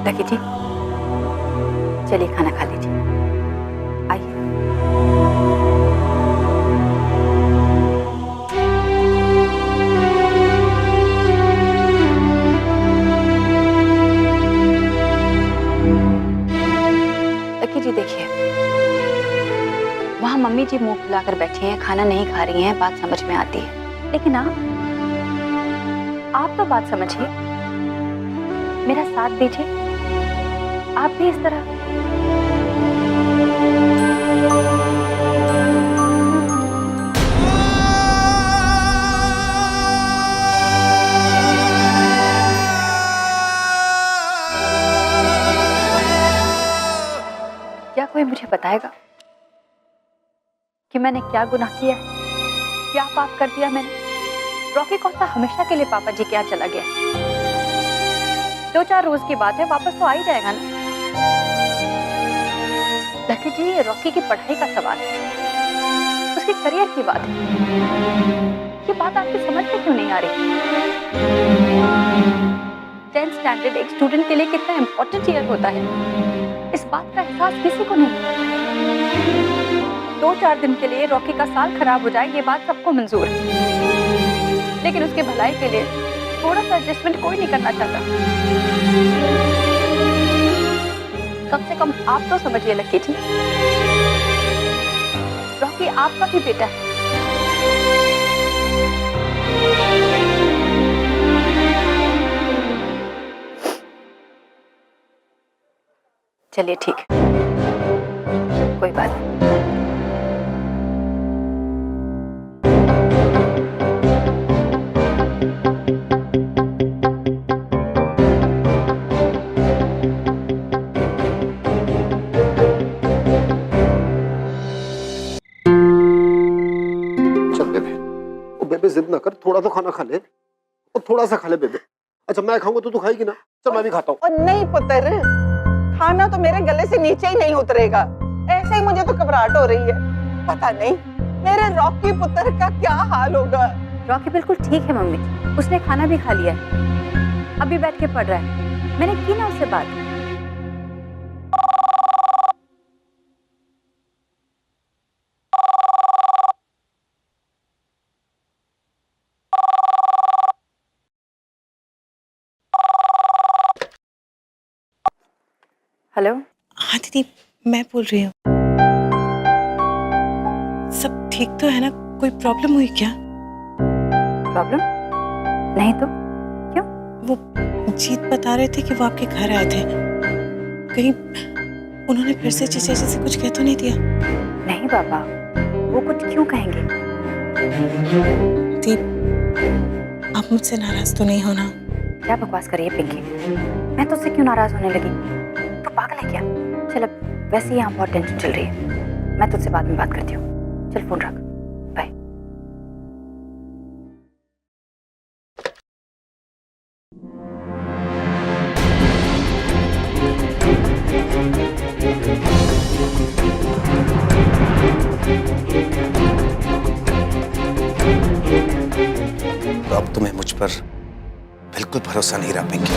Speaker 1: लकी जी चलिए खाना खा लीजिए, आइए। वहाँ मम्मी जी मुंह फुलाकर बैठी हैं, खाना नहीं खा रही हैं, बात समझ में आती है। लेकिन आप तो बात समझिए, मेरा साथ दीजिए। आप भी इस तरह क्या कोई मुझे बताएगा कि मैंने क्या गुनाह किया है, क्या पाप कर दिया मैंने? रॉकी कौन सा हमेशा के लिए पापा जी के यहाँ चला गया? 2-4 रोज की बात है, वापस तो आ ही जाएगा ना। लकी जी, ये रॉकी की पढ़ाई का सवाल है, उसके करियर की बात है। ये बात आपकी समझ में क्यों नहीं आ रही? 10th स्टैंडर्ड एक स्टूडेंट के लिए कितना इम्पोर्टेंट ईयर होता है, इस बात का एहसास किसी को नहीं। 2-4 दिन के लिए रॉकी का साल खराब हो जाए, ये बात सबको मंजूर है, लेकिन उसके भलाई के लिए थोड़ा सा एडजस्टमेंट कोई नहीं करना चाहता। कम से कम आप तो समझिए लक्की जी, रॉकी आपका भी बेटा है। चलिए ठीक है, कोई बात नहीं।
Speaker 6: चल बेबे, ओ बेबे जिद ना कर, थोड़ा तो खाना खा ले, और थोड़ा सा खा ले बेबे। अच्छा मैं खाऊंगा तो तू खाएगी ना? चल मैं भी खाता हूँ।
Speaker 5: और नहीं पुत्र, खाना तो मेरे गले से नीचे ही नहीं उतरेगा। ऐसे ही मुझे तो घबराहट हो रही है, पता नहीं मेरे रॉकी पुत्र का क्या हाल होगा।
Speaker 1: रॉकी बिल्कुल ठीक है मम्मी, उसने खाना भी खा लिया है, अभी बैठ के पढ़ रहा है। मैंने की ना उससे बात। हेलो।
Speaker 7: हाँ दीदी, मैं बोल रही हूँ। सब ठीक तो है ना? कोई प्रॉब्लम हुई क्या?
Speaker 1: प्रॉब्लम? नहीं तो क्यों?
Speaker 7: वो जीत बता रहे थे कि वो आपके घर आए थे, कहीं उन्होंने फिर से चीजें से कुछ कह तो नहीं दिया?
Speaker 1: नहीं बाबा, वो कुछ क्यों कहेंगे?
Speaker 7: दीप, आप मुझसे नाराज तो नहीं होना?
Speaker 1: क्या बकवास करिए पिंकी, मैं तुझसे क्यों नाराज होने लगी? तू पागल है क्या? चल अब वैसे ही यहाँ बहुत टेंशन चल रही है, मैं तुझसे बाद में बात करती हूँ। चल फोन रख, बाय।
Speaker 4: तो अब तुम्हें मुझ पर बिल्कुल भरोसा नहीं रहा पिंकी।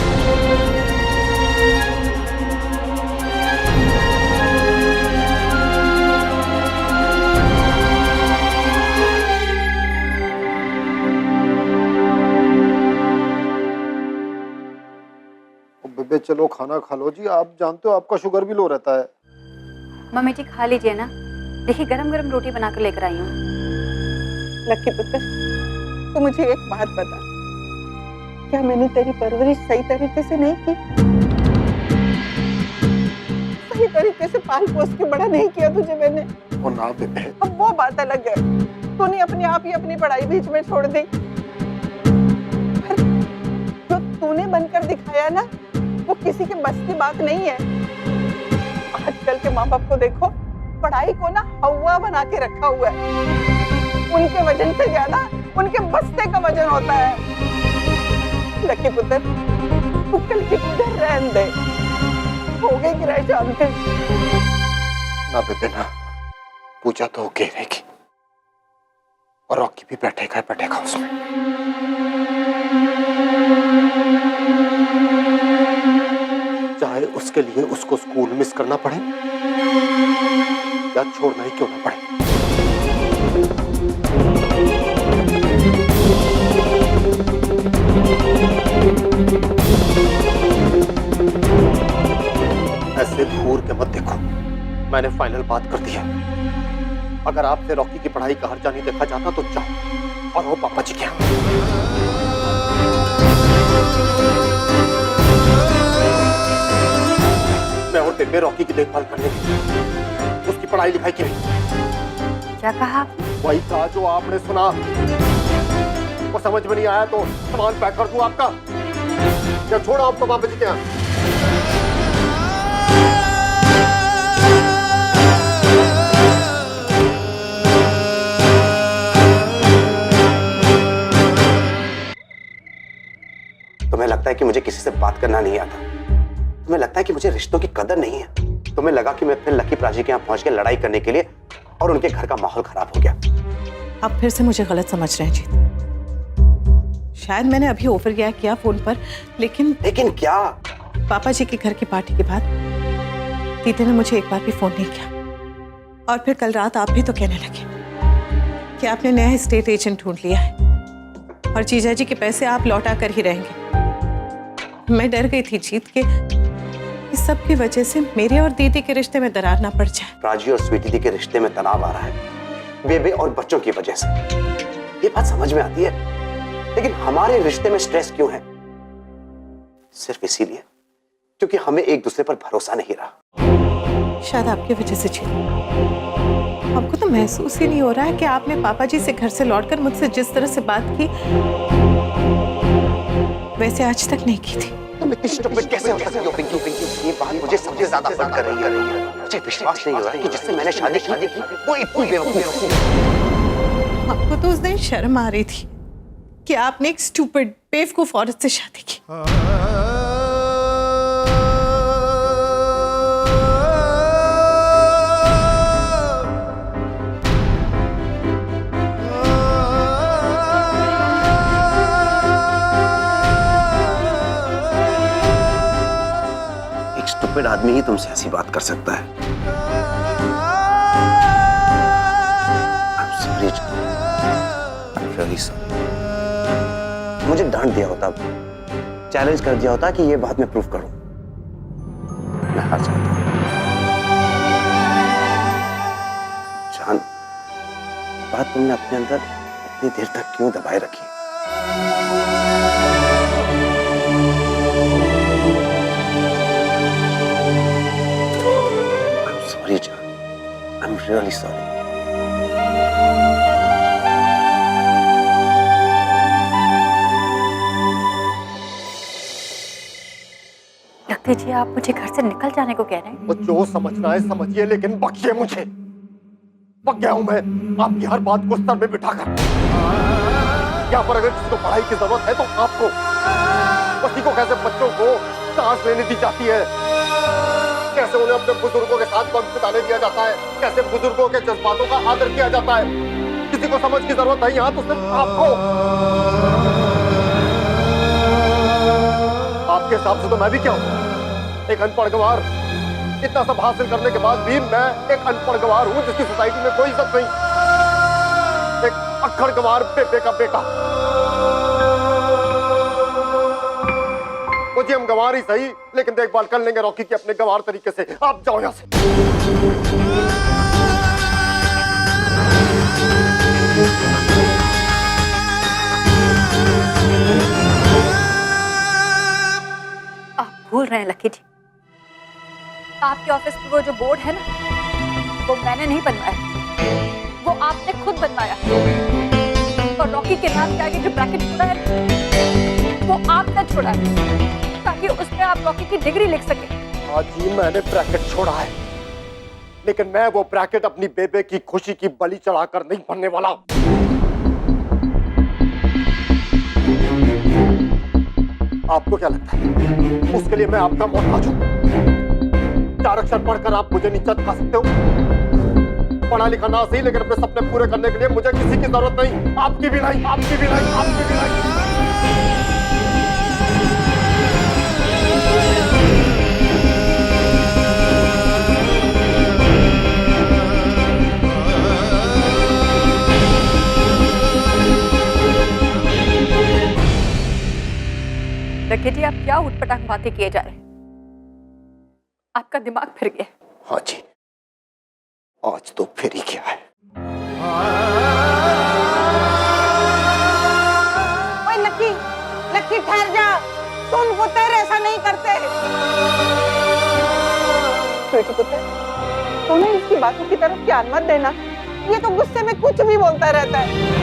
Speaker 6: बेबे चलो खाना खा लो जी, आप जानते हो आपका शुगर भी लो रहता है।
Speaker 1: मम्मी जी खा लीजिए ना, देखिए गरम गरम रोटी बनाकर लेकर आई हूँ।
Speaker 5: लक्की पुत्र, तू मुझे एक बात बता, क्या मैंने तेरी परवरिश सही तरीके से नहीं की? सही तरीके से पाल पोस के बड़ा नहीं किया तुझे मैंने?
Speaker 6: ओ ना बेबे।
Speaker 5: अब वो बात अलग है, तूने अपने आप ही अपनी पढ़ाई बीच में छोड़ दी। जो तूने बनकर दिखाया ना, वो किसी के बस की बात नहीं है। आजकल के माँ बाप को देखो, पढ़ाई को ना हवा बना के रखा हुआ है। उनके वजन से ज्यादा उनके बस्ते का वजन होता है। लकी पुत्र, तू कल की पूजा रहने दे, हो गई किराए जानते।
Speaker 6: ना बेबे ना, पूजा तो होके रहेगी, और रॉकी भी बैठेगा उसमें। चाहे उसके लिए उसको स्कूल मिस करना पड़े या छोड़ना ही क्यों ना पड़े। ऐसे घूर के मत देखो, मैंने फाइनल बात कर दी है। अगर आपसे रॉकी की पढ़ाई का खर्चा नहीं देखा जाता तो जाओ और वो पापा जी के यहाँ। मैं और बेबे रॉकी की देखभाल कर लेंगे, उसकी पढ़ाई लिखाई की नहीं।
Speaker 1: क्या कहा?
Speaker 6: वही कहा जो आपने सुना। वो समझ में नहीं आया तो सामान पैक कर दूं आपका, या छोड़ो आपको पापा जी के यहाँ।
Speaker 4: तुम्हें लगता है कि मुझे किसी से बात करना नहीं आता? तुम्हें लगता है कि मुझे रिश्तों की कदर नहीं है? तुम्हें लगा कि मैं फिर लकी प्राची के यहाँ पहुंच के लड़ाई करने के लिए, और उनके घर का माहौल खराब हो गया?
Speaker 7: आप फिर से मुझे गलत समझ रहे हैं जीत। शायद मैंने अभी ओवर रिएक्ट किया फोन पर, लेकिन
Speaker 4: क्या?
Speaker 7: पापा जी के घर की पार्टी के बाद दीदी ने मुझे एक बार भी फोन नहीं किया। और फिर कल रात आप भी तो कहने लगे कि आपने नया स्टेट एजेंट ढूंढ लिया है और जीजा जी के पैसे आप लौटा कर ही रहेंगे। मैं डर गई थी जीत के इस सब की वजह से मेरे और दीदी के रिश्ते में दरार ना पड़ जाए।
Speaker 4: प्राची और स्वीटी दी के रिश्ते में तनाव आ रहा है बेबे और बच्चों की वजह से। ये बात समझ में आती है, लेकिन हमारे रिश्ते में स्ट्रेस क्यों है? सिर्फ इसीलिए क्योंकि हमें एक दूसरे पर भरोसा नहीं रहा।
Speaker 7: शायद आपकी वजह से जीत। आपको तो महसूस ही नहीं हो रहा है कि आपने पापा जी से घर से लौटकर मुझसे जिस तरह से बात की वैसे आज तक नहीं की थी।
Speaker 4: तुम इतनी स्टूपिड कैसे हो सकती हो पिंकी? ये बात मुझे सबसे ज्यादा हर्ट कर रही है। मुझे विश्वास नहीं हो रहा कि जिससे मैंने शादी की वो इतनी बेवकूफ है।
Speaker 7: आपको तो उस दिन शर्म आ रही थी कि आपने एक स्टूपिड बेवकूफ औरत से शादी की।
Speaker 4: स्टूपिड आदमी ही तुमसे ऐसी बात कर सकता है। I'm sorry, I'm really sorry। मुझे डांट दिया होता, चैलेंज कर दिया होता कि ये बात मैं प्रूव करूं। मैं हार जाता। जान, बात तुमने अपने अंदर इतनी देर तक क्यों दबाए रखी? Sorry, John. I'm really sorry.
Speaker 1: लगती जी आप मुझे घर से निकल जाने को कह रहे हैं।
Speaker 6: वो जो समझना है समझिए, लेकिन बख्शिए मुझे। पक गया हूं मैं आपकी हर बात को सर में बिठाकर। यहाँ पर अगर किसी को पढ़ाई की जरूरत है तो आपको, पति को कैसे बच्चों को सांस लेने दी जाती है, कैसे उन्हें अपने बुजुर्गों के साथ वक्त बिताने दिया जाता है, कैसे बुजुर्गों के जज्बातों का आदर किया जाता है, किसी को समझ की जरूरत है यहाँ तो सिर्फ आपको। आपके हिसाब से तो मैं भी क्या हूँ? एक अनपढ़ गंवार। इतना सब हासिल करने के बाद भी मैं एक अनपढ़ गंवार हूँ जिसकी सोसाइटी में कोई इज्जत नहीं। एक अक्खड़ गंवार बेटे का बेटा। मुझे हम गंवार ही सही, लेकिन देखभाल कर लेंगे रॉकी की अपने गंवार तरीके से। आप जाओ यहाँ से।
Speaker 1: आप भूल रहे हैं लकी जी, आपके ऑफिस में वो जो बोर्ड है ना, वो मैंने नहीं बनवाया, वो आपने खुद बनवाया। और रॉकी के नाम के आगे जो ब्रैकेट छोड़ा है वो आपने छोड़ा है, ताकि उसमें आप रॉकी की डिग्री लिख सके।
Speaker 6: हाँ जी, मैंने ब्रैकेट छोड़ा है, लेकिन मैं वो ब्रैकेट अपनी बेबे की खुशी की बलि चढ़ाकर नहीं बनने वाला। आपको क्या लगता है उसके लिए मैं आपका मोहताज हूं? 4 अक्षर पढ़कर आप मुझे नीचा दिखा सकते हो? पढ़ा लिखा ना सही, लेकिन अपने सपने पूरे करने के लिए मुझे किसी की जरूरत नहीं। आपकी भी नहीं, आपकी भी नहीं, आपकी भी नहीं।
Speaker 1: लकी जी, आप क्या उठपटांग बातें किए जा रहे हैं? आपका दिमाग फिर गया।
Speaker 6: हाँ जी, आज तो फिर ही क्या है।
Speaker 5: ओए लकी, लकी ठहर जा। सुन पुत्र, ऐसा नहीं करते। बेटी पुत्र, तूने इसकी बातों की तरफ ध्यान मत देना। ये तो गुस्से में कुछ भी बोलता रहता है।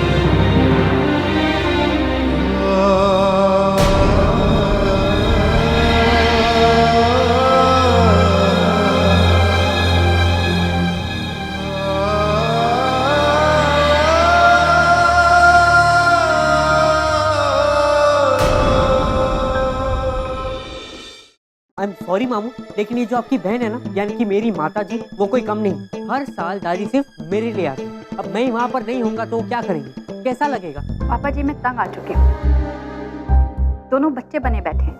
Speaker 3: आई एम सॉरी मामू, लेकिन ये जो आपकी बहन है ना, यानी कि मेरी माता जी, वो कोई कम नहीं। हर साल दादी सिर्फ मेरे लिए आती है। अब मैं वहाँ पर नहीं होऊंगा तो क्या करेंगे, कैसा लगेगा?
Speaker 9: पापा जी, मैं तंग आ चुकी हूँ। दोनों बच्चे बने बैठे हैं,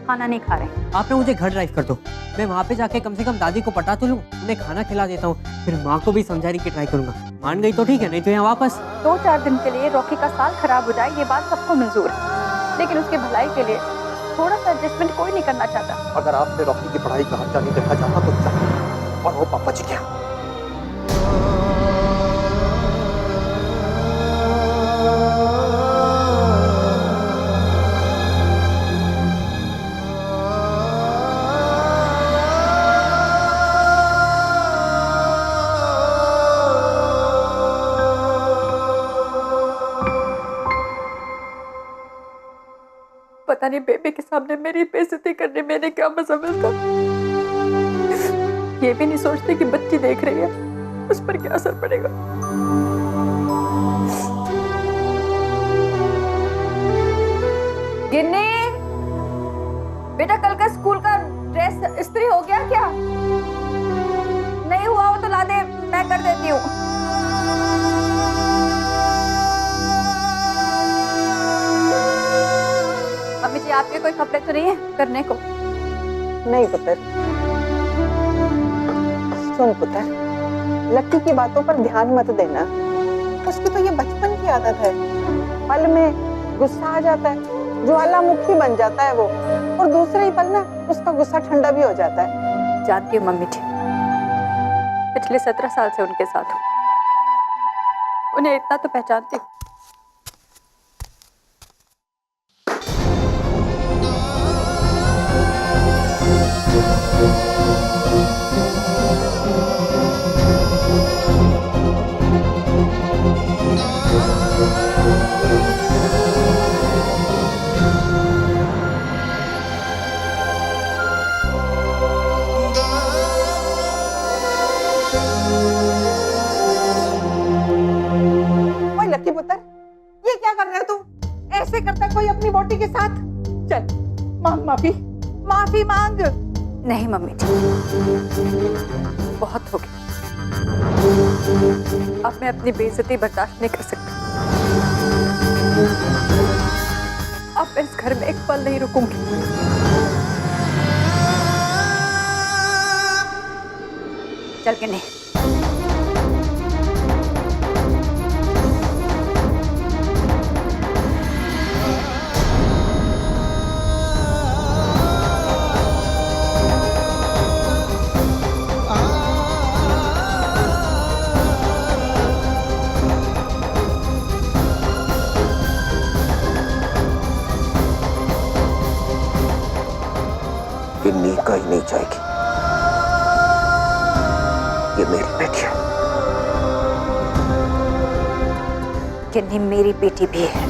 Speaker 9: खाना नहीं खा रहे।
Speaker 3: आप ना मुझे घर ड्राइव कर दो, मैं वहाँ पे जाके कम से कम दादी को पटा तो लूँ, उन्हें खाना खिला देता हूँ, फिर माँ को भी समझाने की ट्राई करूंगा। मान गई तो ठीक है, नहीं तो यहाँ वापस।
Speaker 9: 2-4 दिन के लिए रॉकी का साल खराब हो जाए, ये बात सबको मंजूर है, लेकिन उसकी भलाई के लिए थोड़ा सा एडजस्टमेंट कोई नहीं करना चाहता।
Speaker 6: अगर आपने रॉकी की पढ़ाई का खर्चा नहीं देखा चाहता तो चाहता, और वो पापा जी क्या।
Speaker 9: पता नहीं बेबी के सामने मेरी बेइज्जती करने मैंने क्या मजा मिलता। ये भी नहीं सोचते कि बच्ची देख रही है, उस पर क्या असर पड़ेगा। गिन्नी, बेटा कल का स्कूल का ड्रेस इस्त्री हो गया क्या? नहीं हुआ हो तो ला दे, मैं कर देती हूँ। मम्मी जी, आपके कोई कपड़े तो नहीं है करने को?
Speaker 5: नहीं पुत्र। सुन पुत्र, लकी की बातों पर ध्यान मत देना। उसकी तो ये बचपन की आदत है। पल में गुस्सा आ जाता है, ज्वालामुखी बन जाता है वो, और दूसरे ही पल ना उसका गुस्सा ठंडा भी हो जाता है।
Speaker 9: जानती हूँ मम्मी जी, पिछले 17 साल से उनके साथ हूँ, उन्हें इतना तो पहचानती हूँ।
Speaker 5: ओए लकी पुत्र, ये क्या कर रहे हो तू? ऐसे करता है कोई अपनी बोटी के साथ? चल मांग माफी, माफी मांग।
Speaker 9: नहीं मम्मी जी, बहुत हो गया। अब मैं अपनी बेइज्जती बर्दाश्त नहीं कर सकती। अब मैं इस घर में एक पल नहीं रुकूंगी। चल के नहीं।
Speaker 4: गिन्नी कहीं नहीं जाएगी, ये मेरी बेटी है।
Speaker 9: गिन्नी मेरी बेटी भी है।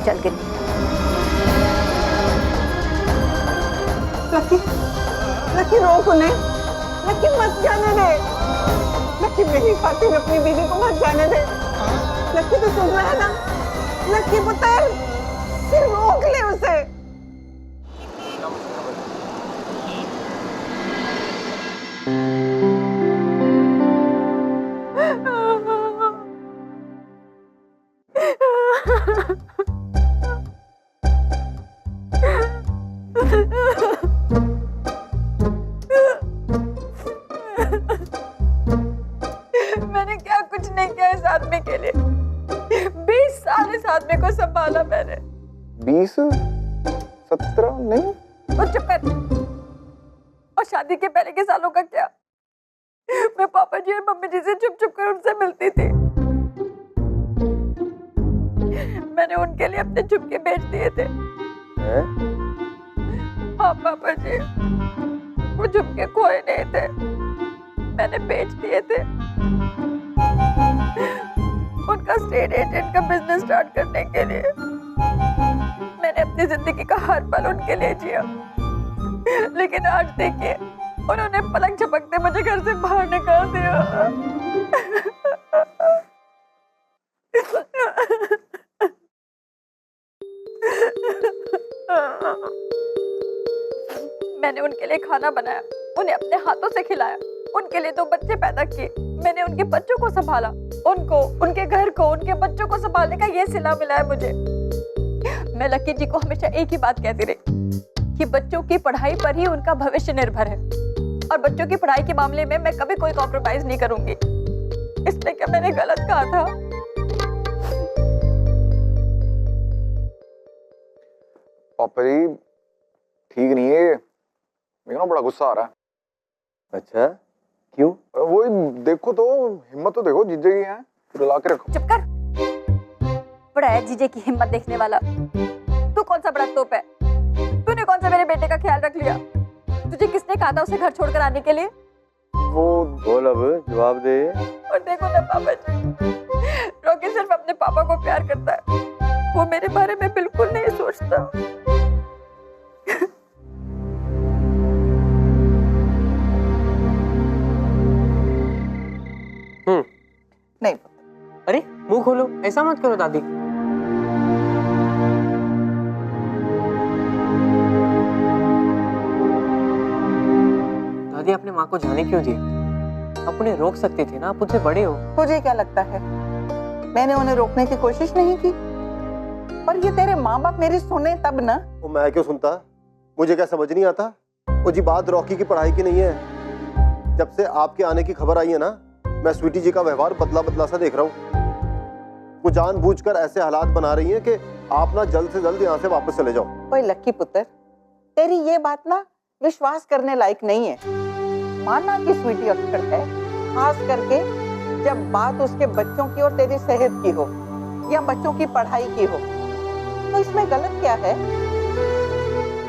Speaker 9: चल गिन्नी।
Speaker 5: लकी, लकी रोक उन्हें। लकी मत जाने दे। लकी मेरी खातिर अपनी बीवी को मत जाने दे। लकी तो सुन रहा है ना? लकी पुत्र, सिर्फ रोक ले उसे।
Speaker 9: मैंने क्या कुछ नहीं किया इस आदमी के लिए। 20 साल इस आदमी को संभाला मैंने।
Speaker 6: 20, 17 नहीं,
Speaker 9: और चुप कर। और शादी के पहले के सालों का क्या? मैं पापा जी और मम्मी जी से छुप छुप कर उनसे मिलती थी। मैंने उनके लिए अपने झुमके बेच दिए थे।
Speaker 8: हैं?
Speaker 9: हाँ पापा जी, वो झुमके खोए नहीं थे, मैंने बेच दिए थे उनका स्टेट एजेंट का बिजनेस स्टार्ट करने के लिए। मैंने अपनी जिंदगी का हर पल उनके लिए जिया, लेकिन आज देखिए उन्होंने पलक झपकते मुझे घर से बाहर निकाल दिया। मैंने उनके लिए खाना बनाया, उन्हें अपने हाथों से खिलाया, उनके लिए 2 बच्चे पैदा किए, मैंने उनके बच्चों को संभाला, उनको, उनके घर को, उनके बच्चों को संभालने का ये सिला मिला है मुझे। मैं लकी जी को हमेशा एक ही बात कहती रही कि बच्चों की पढ़ाई पर ही उनका भविष्य निर्भर है, और बच्चों की पढ़ाई के मामले में मैं कभी कोई कॉम्प्रोमाइज नहीं करूंगी। इसमें क्या मैंने गलत कहा था?
Speaker 10: पापा जी ठीक नहीं है, मेरे को ना बड़ा गुस्सा आ रहा है।
Speaker 8: अच्छा क्यों?
Speaker 10: वही देखो तो, हिम्मत तो देखो, जीजे की है, रुला के रखो।
Speaker 9: चुप कर। बड़ा है जीजे की हिम्मत देखने वाला। तू कौन सा बड़ा तोप है? तूने कौन सा मेरे बेटे का ख्याल रख लिया? तुझे किसने कहा था उसे घर छोड़कर आने के लिए?
Speaker 10: वो
Speaker 8: बोल, अब जवाब दे।
Speaker 9: और देखो ना पापा जी, रॉकी सिर्फ अपने पापा को प्यार करता है, वो मेरे बारे में बिल्कुल नहीं सोचता।
Speaker 5: नहीं
Speaker 3: अरे मुंह खोलो, ऐसा मत करो दादी। दादी आपने माँ को जाने क्यों दिया? आप उन्हें रोक सकते थे ना, आप उनसे बड़े हो।
Speaker 5: तुझे क्या लगता है मैंने उन्हें रोकने की कोशिश नहीं की? पर ये तेरे माँ बाप मेरी सुने तब ना।
Speaker 6: वो मैं क्यों सुनता, मुझे क्या समझ नहीं आता? वो जी बात रॉकी की पढ़ाई की नहीं है। जब से आपके आने की खबर आई है ना, मैं स्वीटी जी का व्यवहार बदला बदला सा देख रहा हूँ। वो जानबूझकर ऐसे हालात बना रही हैं कि आप ना जल्द से जल्द यहाँ से वापस चले जाओ।
Speaker 5: ओए लक्की पुत्र, तेरी ये बात ना विश्वास करने लायक नहीं है। माना कि स्वीटी अक्सर है, खास करके जब बात उसके बच्चों की और तेरी सेहत की हो या बच्चों की पढ़ाई की हो, तो इसमें गलत क्या है?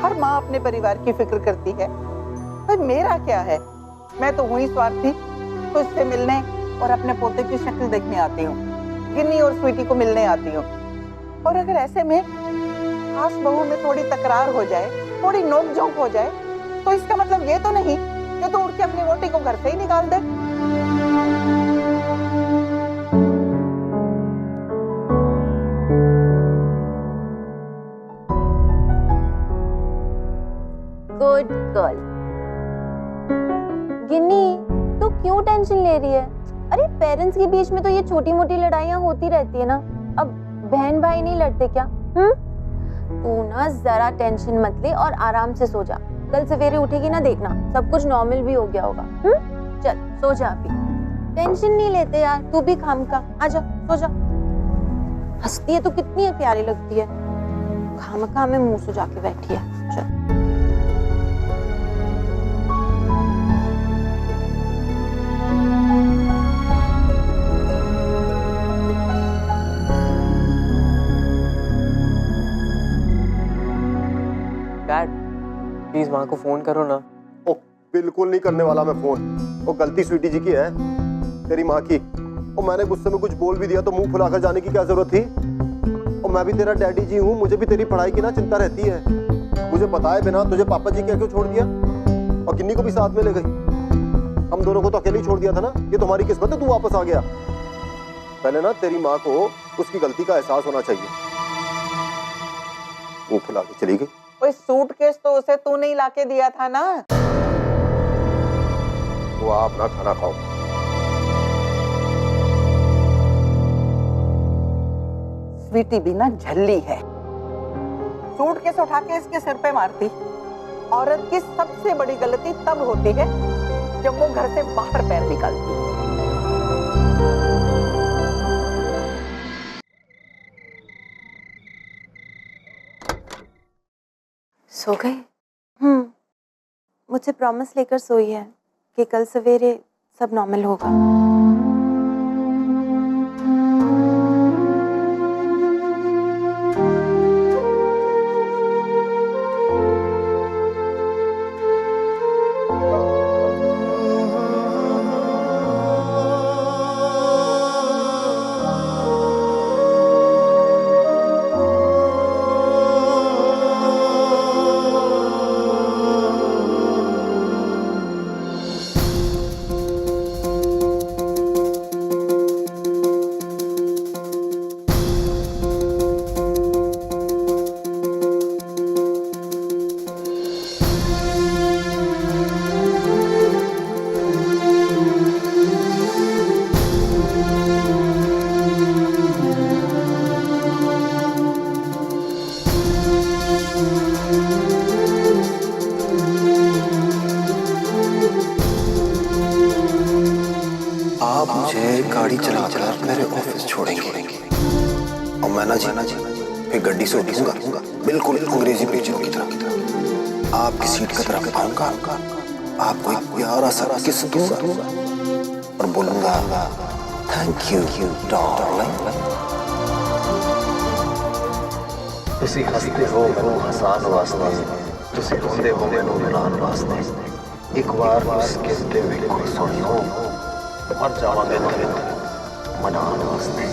Speaker 5: हर माँ अपने परिवार की फिक्र करती है। पर मेरा क्या है, मैं तो हुई स्वार्थी, तुझसे मिलने और अपने पोते की शक्ल देखने आती हूँ, गिन्नी और स्वीटी को मिलने आती हूँ। और अगर ऐसे में सास बहू में थोड़ी तकरार हो जाए, थोड़ी नोक-झोंक हो जाए, तो इसका मतलब ये तो नहीं कि तू उठ के अपनी वोटी को घर से ही निकाल दे।
Speaker 1: Good girl. गिन्नी, तू क्यों टेंशन ले रही है? अरे पेरेंट्स के बीच में तो ये छोटी मोटी लड़ाइयाँ होती रहती है ना। अब बहन भाई नहीं लड़ते क्या? तू ना जरा टेंशन मत ले और आराम से सो जा। कल सवेरे उठेगी ना, देखना सब कुछ नॉर्मल भी हो गया होगा। चल सो जा अभी। टेंशन नहीं लेते यार, तू भी खामखा आजा सो जा। हंसती है तो कितनी प्यारी लगती है, खामखा में मुंह सुजा के बैठी है। चल
Speaker 3: डैड प्लीज माँ को फोन करो ना।
Speaker 6: ओ बिल्कुल नहीं करने वाला मैं फोन। वो गलती स्वीटी जी की है, तेरी माँ की। और मैंने गुस्से में कुछ बोल भी दिया तो मुंह फुलाकर जाने की क्या जरूरत थी? और मैं भी तेरा डैडी जी हूँ, मुझे भी तेरी पढ़ाई की ना चिंता रहती है। मुझे बताए बिना तुझे पापा जी क्या क्यों छोड़ दिया और गिन्नी को भी साथ में ले गई? हम दोनों को तो अकेले ही छोड़ दिया था ना। ये तुम्हारी किस्मत है, तू वापस आ गया। पहले ना तेरी माँ को उसकी गलती का एहसास होना चाहिए। मुंह फुला के चली गई।
Speaker 5: ओए सूटकेस तो उसे तू नहीं लाके दिया था ना।
Speaker 6: वो आप ना खाना खाओ।
Speaker 5: स्वीटी भी ना झल्ली है, सूटकेस उठा के इसके सिर पे मारती। औरत की सबसे बड़ी गलती तब होती है जब वो घर से बाहर पैर निकालती है।
Speaker 1: सो गए? मुझसे प्रॉमिस लेकर सोई है कि कल सवेरे सब नॉर्मल होगा।
Speaker 11: आप मुझे गाड़ी चलाकर मेरे ऑफिस छोड़ेंगे और मैं ना जी फिर गड्डी से उठूंगा, बिल्कुल अंग्रेजी पिक्चरों की तरह आपकी सीट की तरफ आऊंगा, आपको एक प्यारा सा किस दूंगा और बोलूंगा थैंक यू डार्लिंग। ਤੁਸੀਂ ਹੱਸਦੇ ਹੋ ਮੈਨੂੰ ਹਸਾਨ ਵਾਸਤੇ, ਤੁਸੀਂ ਰੋਂਦੇ ਹੋ ਮੈਨੂੰ ਰੁਲਾਉਣ ਵਾਸਤੇ, ਇੱਕ ਵਾਰ ਉਸ ਕਿਸਤੇ ਵੇਖੋ ਸੁਣਿਓ ਮਰ ਜਾਵਾਂਗੇ ਮਨਾਉਣ ਵਾਸਤੇ।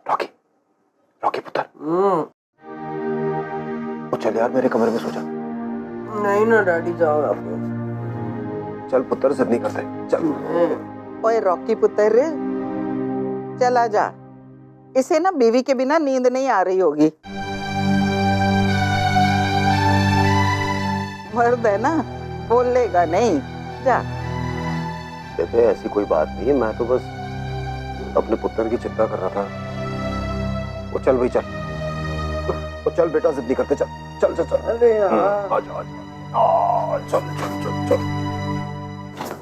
Speaker 11: रॉकी रॉकी पुत्र, ओ चल यार मेरे कमरे में सो जा।
Speaker 12: नहीं ना डैडी, जाओ आप।
Speaker 11: चल पुत्र, जिद नहीं करते, चल।
Speaker 5: ओए रॉकी पुत्र, चला जा, इसे ना बीवी के बिना नींद नहीं आ रही होगी। मर्द है ना, बोलेगा नहीं, जा।
Speaker 11: बेबे ऐसी कोई बात नहीं है, मैं तो बस अपने पुत्र की चिंता कर रहा था। वो चल भाई, चल वो चल बेटा, जिद नहीं करते, चल चल चल चल।
Speaker 12: अरे यार,
Speaker 11: आजा आजा, चल चल चल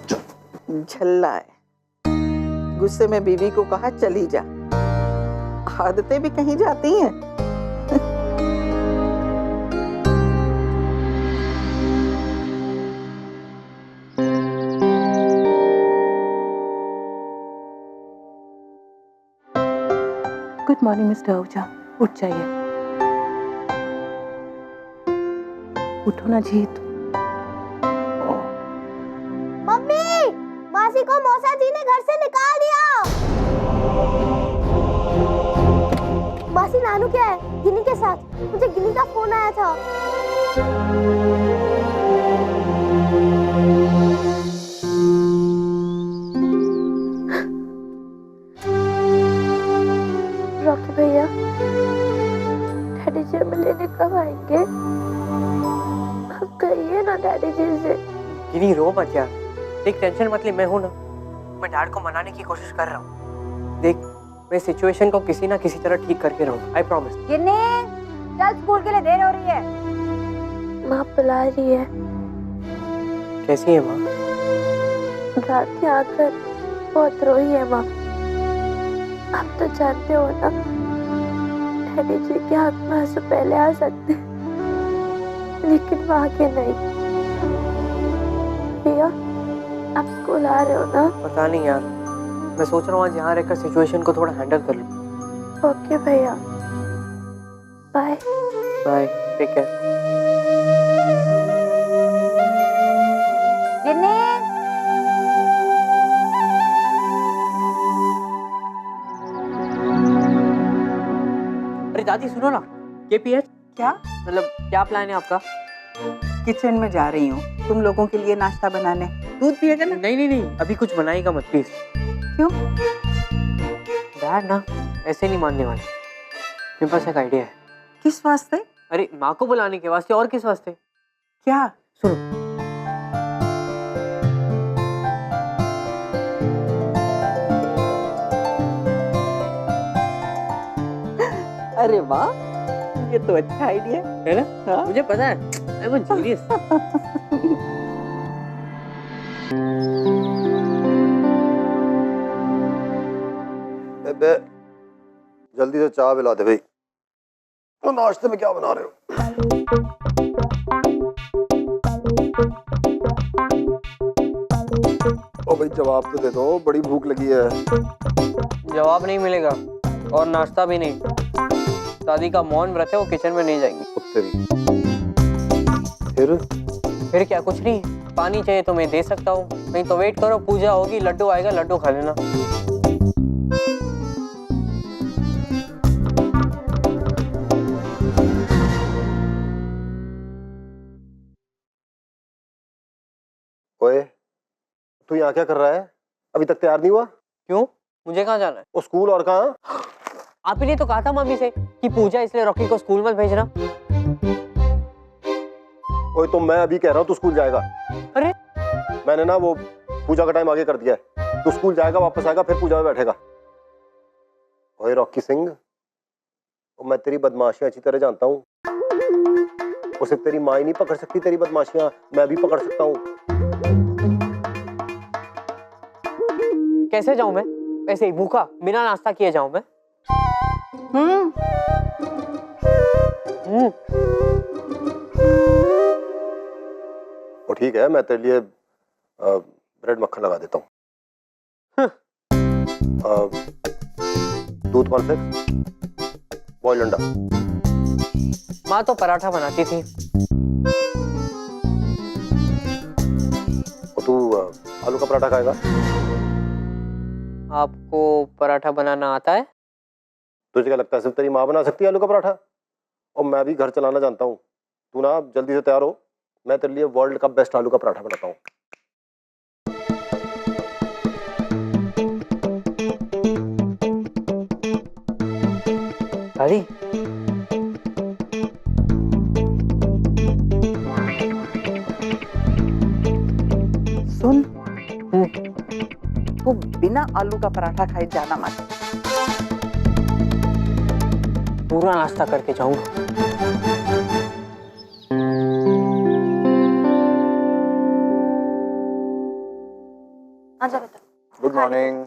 Speaker 11: चल।
Speaker 5: झल्ला है, गुस्से में बीवी को कहा चली जा, आदतें भी कहीं जाती हैं।
Speaker 1: गुड मॉर्निंग मिस्टर आहूजा, उठ जाइए। उठो ना जीत।
Speaker 2: मम्मी, मासी को मौसा जी ने घर से निकाल दिया। मासी, नानू क्या है? गिनी के साथ। मुझे गिनी का फोन आया था। रॉकी भैया, डैडी जी हमें लेने कब आएंगे? आप कहिए ना डैडी जी से।
Speaker 3: गिनी रो मत यार, देख टेंशन मत ले, मैं हूं ना। मैं डैड को मनाने की कोशिश कर रहा हूँ। देख, मैं सिचुएशन को किसी ना किसी तरह ठीक करके रहूंगा, आई प्रॉमिस।
Speaker 1: गिन्नी, चल स्कूल के लिए देर हो रही है।
Speaker 2: माँ बुला रही है।
Speaker 3: कैसी है माँ?
Speaker 2: रात के आकर बहुत रोई है माँ। आप तो जानते हो ना, डैडी जी के आँख में आंसू पहले आ सकते हैं, लेकिन माँ के नहीं। भैया, आप स्कूल आ रहे हो ना?
Speaker 3: पता नहीं यार, मैं सोच रहा हूँ आज यहाँ रहकर सिचुएशन को थोड़ा हैंडल कर लूँ।
Speaker 2: ओके भैया, बाय
Speaker 3: बाय, टेक केयर।
Speaker 1: गिन्नी,
Speaker 3: अरे दादी सुनो ना, KPH
Speaker 1: क्या?
Speaker 3: मतलब क्या प्लान है आपका?
Speaker 5: किचन में जा रही हूँ तुम लोगों के लिए नाश्ता बनाने। दूध पिएगा ना?
Speaker 3: नहीं नहीं नहीं, अभी कुछ बनाएगा मत प्लीज।
Speaker 5: क्यों?
Speaker 3: डैड ना ऐसे नहीं मानने वाले। मेरे पास एक आइडिया है।
Speaker 5: किस वास्ते?
Speaker 3: अरे माँ को बुलाने के वास्ते, और किस वास्ते?
Speaker 5: क्या?
Speaker 3: सुनो।
Speaker 5: अरे वाह, ये तो अच्छा आइडिया
Speaker 3: है ना?
Speaker 5: हाँ?
Speaker 3: मुझे पता है, आई एम जीनियस।
Speaker 6: बेबे जल्दी से चाय पिला दे भाई। तो नाश्ते में क्या बना रहे हो? ओ भाई जवाब तो दे दो, बड़ी भूख लगी है।
Speaker 3: जवाब नहीं मिलेगा और नाश्ता भी नहीं। दादी का मौन व्रत है, वो किचन में नहीं जाएंगी।
Speaker 6: तेरी
Speaker 3: फिर क्या? कुछ नहीं, पानी चाहिए तो मैं दे सकता हूँ, नहीं तो वेट करो, पूजा होगी, लड्डू आएगा, लड्डू खा लेना।
Speaker 6: ओए तू यहाँ क्या कर रहा है? अभी तक तैयार नहीं हुआ?
Speaker 3: क्यों? मुझे कहाँ जाना है?
Speaker 6: वो स्कूल और कहाँ?
Speaker 3: आप ही ने तो कहा था मम्मी से कि पूजा, इसलिए रॉकी को स्कूल मत भेजना।
Speaker 6: ओए तो मैं अभी कह रहा हूँ तू स्कूल जाएगा।
Speaker 3: अरे
Speaker 6: मैंने ना वो पूजा का टाइम आगे कर दिया है। तू स्कूल जाएगा, वापस आएगा, फिर पूजा में बैठेगा। ओए रॉकी सिंह, मैं तेरी बदमाशियां अच्छी तरह जानता हूँ। वो सिर्फ तेरी माँ ही नहीं पकड़ सकती तेरी बदमाशियां, मैं भी पकड़ सकता हूँ।
Speaker 3: कैसे जाऊं मैं? ऐसे ही भूखा बिना नाश्ता किए जाऊं मैं?
Speaker 6: वो ठीक है, मैं तेरे लिए ब्रेड मक्खन लगा देता हूँ। दूध कॉर्नफ्लेक्स, बॉइल्ड अंडा।
Speaker 3: माँ तो पराठा बनाती थी।
Speaker 6: और तू आलू का पराठा खाएगा?
Speaker 3: आपको पराठा बनाना आता है?
Speaker 6: तुझे क्या लगता है सिर्फ तेरी माँ बना सकती है आलू का पराठा? और मैं भी घर चलाना जानता हूँ। तू ना जल्दी से तैयार हो, मैं तेरे लिए वर्ल्ड का बेस्ट आलू का पराठा बनाता हूँ।
Speaker 3: दादी,
Speaker 5: सुन, तू बिना आलू का पराठा खाए जाना मत।
Speaker 3: पूरा नाश्ता करके जाऊंगा।
Speaker 2: आजा बेटा।
Speaker 10: Good morning.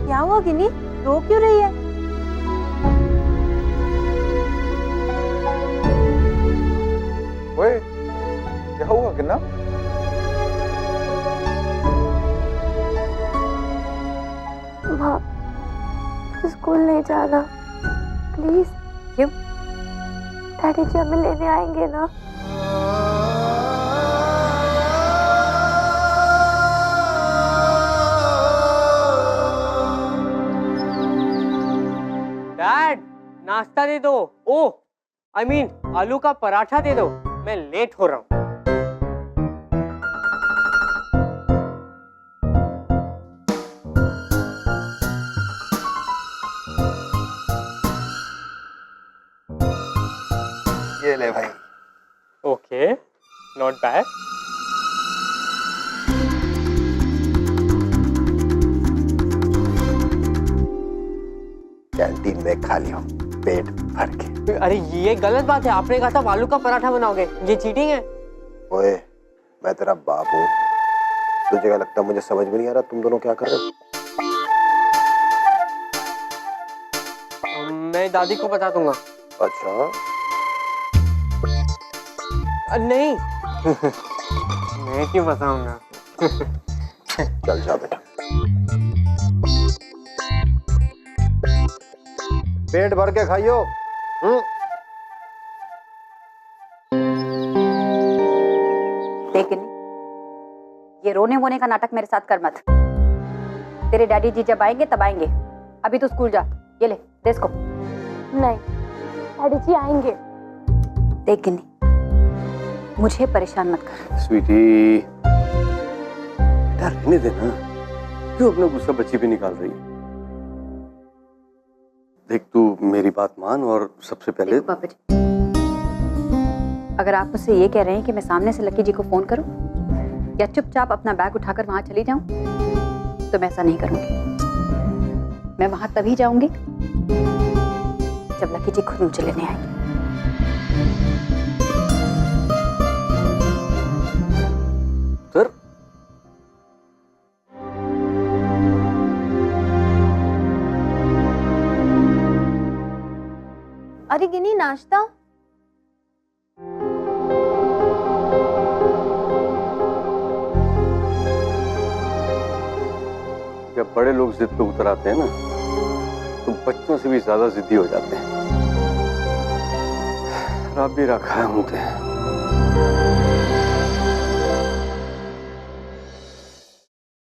Speaker 1: क्या हुआ गिनी? रो क्यों रही है?
Speaker 10: ओए क्या हुआ किन्ना?
Speaker 2: माँ, स्कूल नहीं जाना प्लीज।
Speaker 1: क्यों?
Speaker 2: डैडी जी हमें लेने आएंगे ना?
Speaker 3: डैड, नाश्ता दे दो। ओ आई मीन आलू का पराठा दे दो, मैं लेट हो रहा हूँ।
Speaker 6: ये ले भाई।
Speaker 3: Okay, not bad.
Speaker 6: कैंटीन में खा लियो पेट भर के।
Speaker 3: अरे ये गलत बात है, आपने कहा था आलू का पराठा बनाओगे, ये चीटिंग है।
Speaker 6: ओए मैं तेरा बाप हूँ, तुझे क्या लगता है मुझे समझ में नहीं आ रहा तुम दोनों क्या कर रहे हो?
Speaker 3: मैं दादी को बता दूंगा।
Speaker 6: अच्छा
Speaker 3: नहीं मैं क्यों बताऊंगा?
Speaker 6: चल जा बेटा, पेट भर के खाइयो।
Speaker 1: लेकिन ये रोने वोने का नाटक मेरे साथ कर मत। तेरे डैडी जी जब आएंगे तब आएंगे, अभी तो स्कूल जा, ये ले दे इसको।
Speaker 2: नहीं डैडी जी आएंगे।
Speaker 1: देख गिन्नी, मुझे परेशान मत कर।
Speaker 8: स्वीटी, बेटा रहने देना, क्यों अपना गुस्सा बच्ची पे निकाल रही है? देख तू मेरी बात मान और सबसे पहले
Speaker 1: देखो पापा जी, अगर आप मुझसे ये कह रहे हैं कि मैं सामने से लकी जी को फोन करूं या चुपचाप अपना बैग उठाकर वहां चली जाऊं, तो मैं ऐसा नहीं करूंगी। मैं वहां तभी जाऊंगी जब लकी जी खुद मुझे लेने आएंगे।
Speaker 8: सर
Speaker 2: अरे गिनी, नाश्ता।
Speaker 8: जब बड़े लोग जिद पे उतर आते हैं ना, तो बच्चों से भी ज्यादा जिद्दी हो जाते हैं। रब भी रखा है मुझे।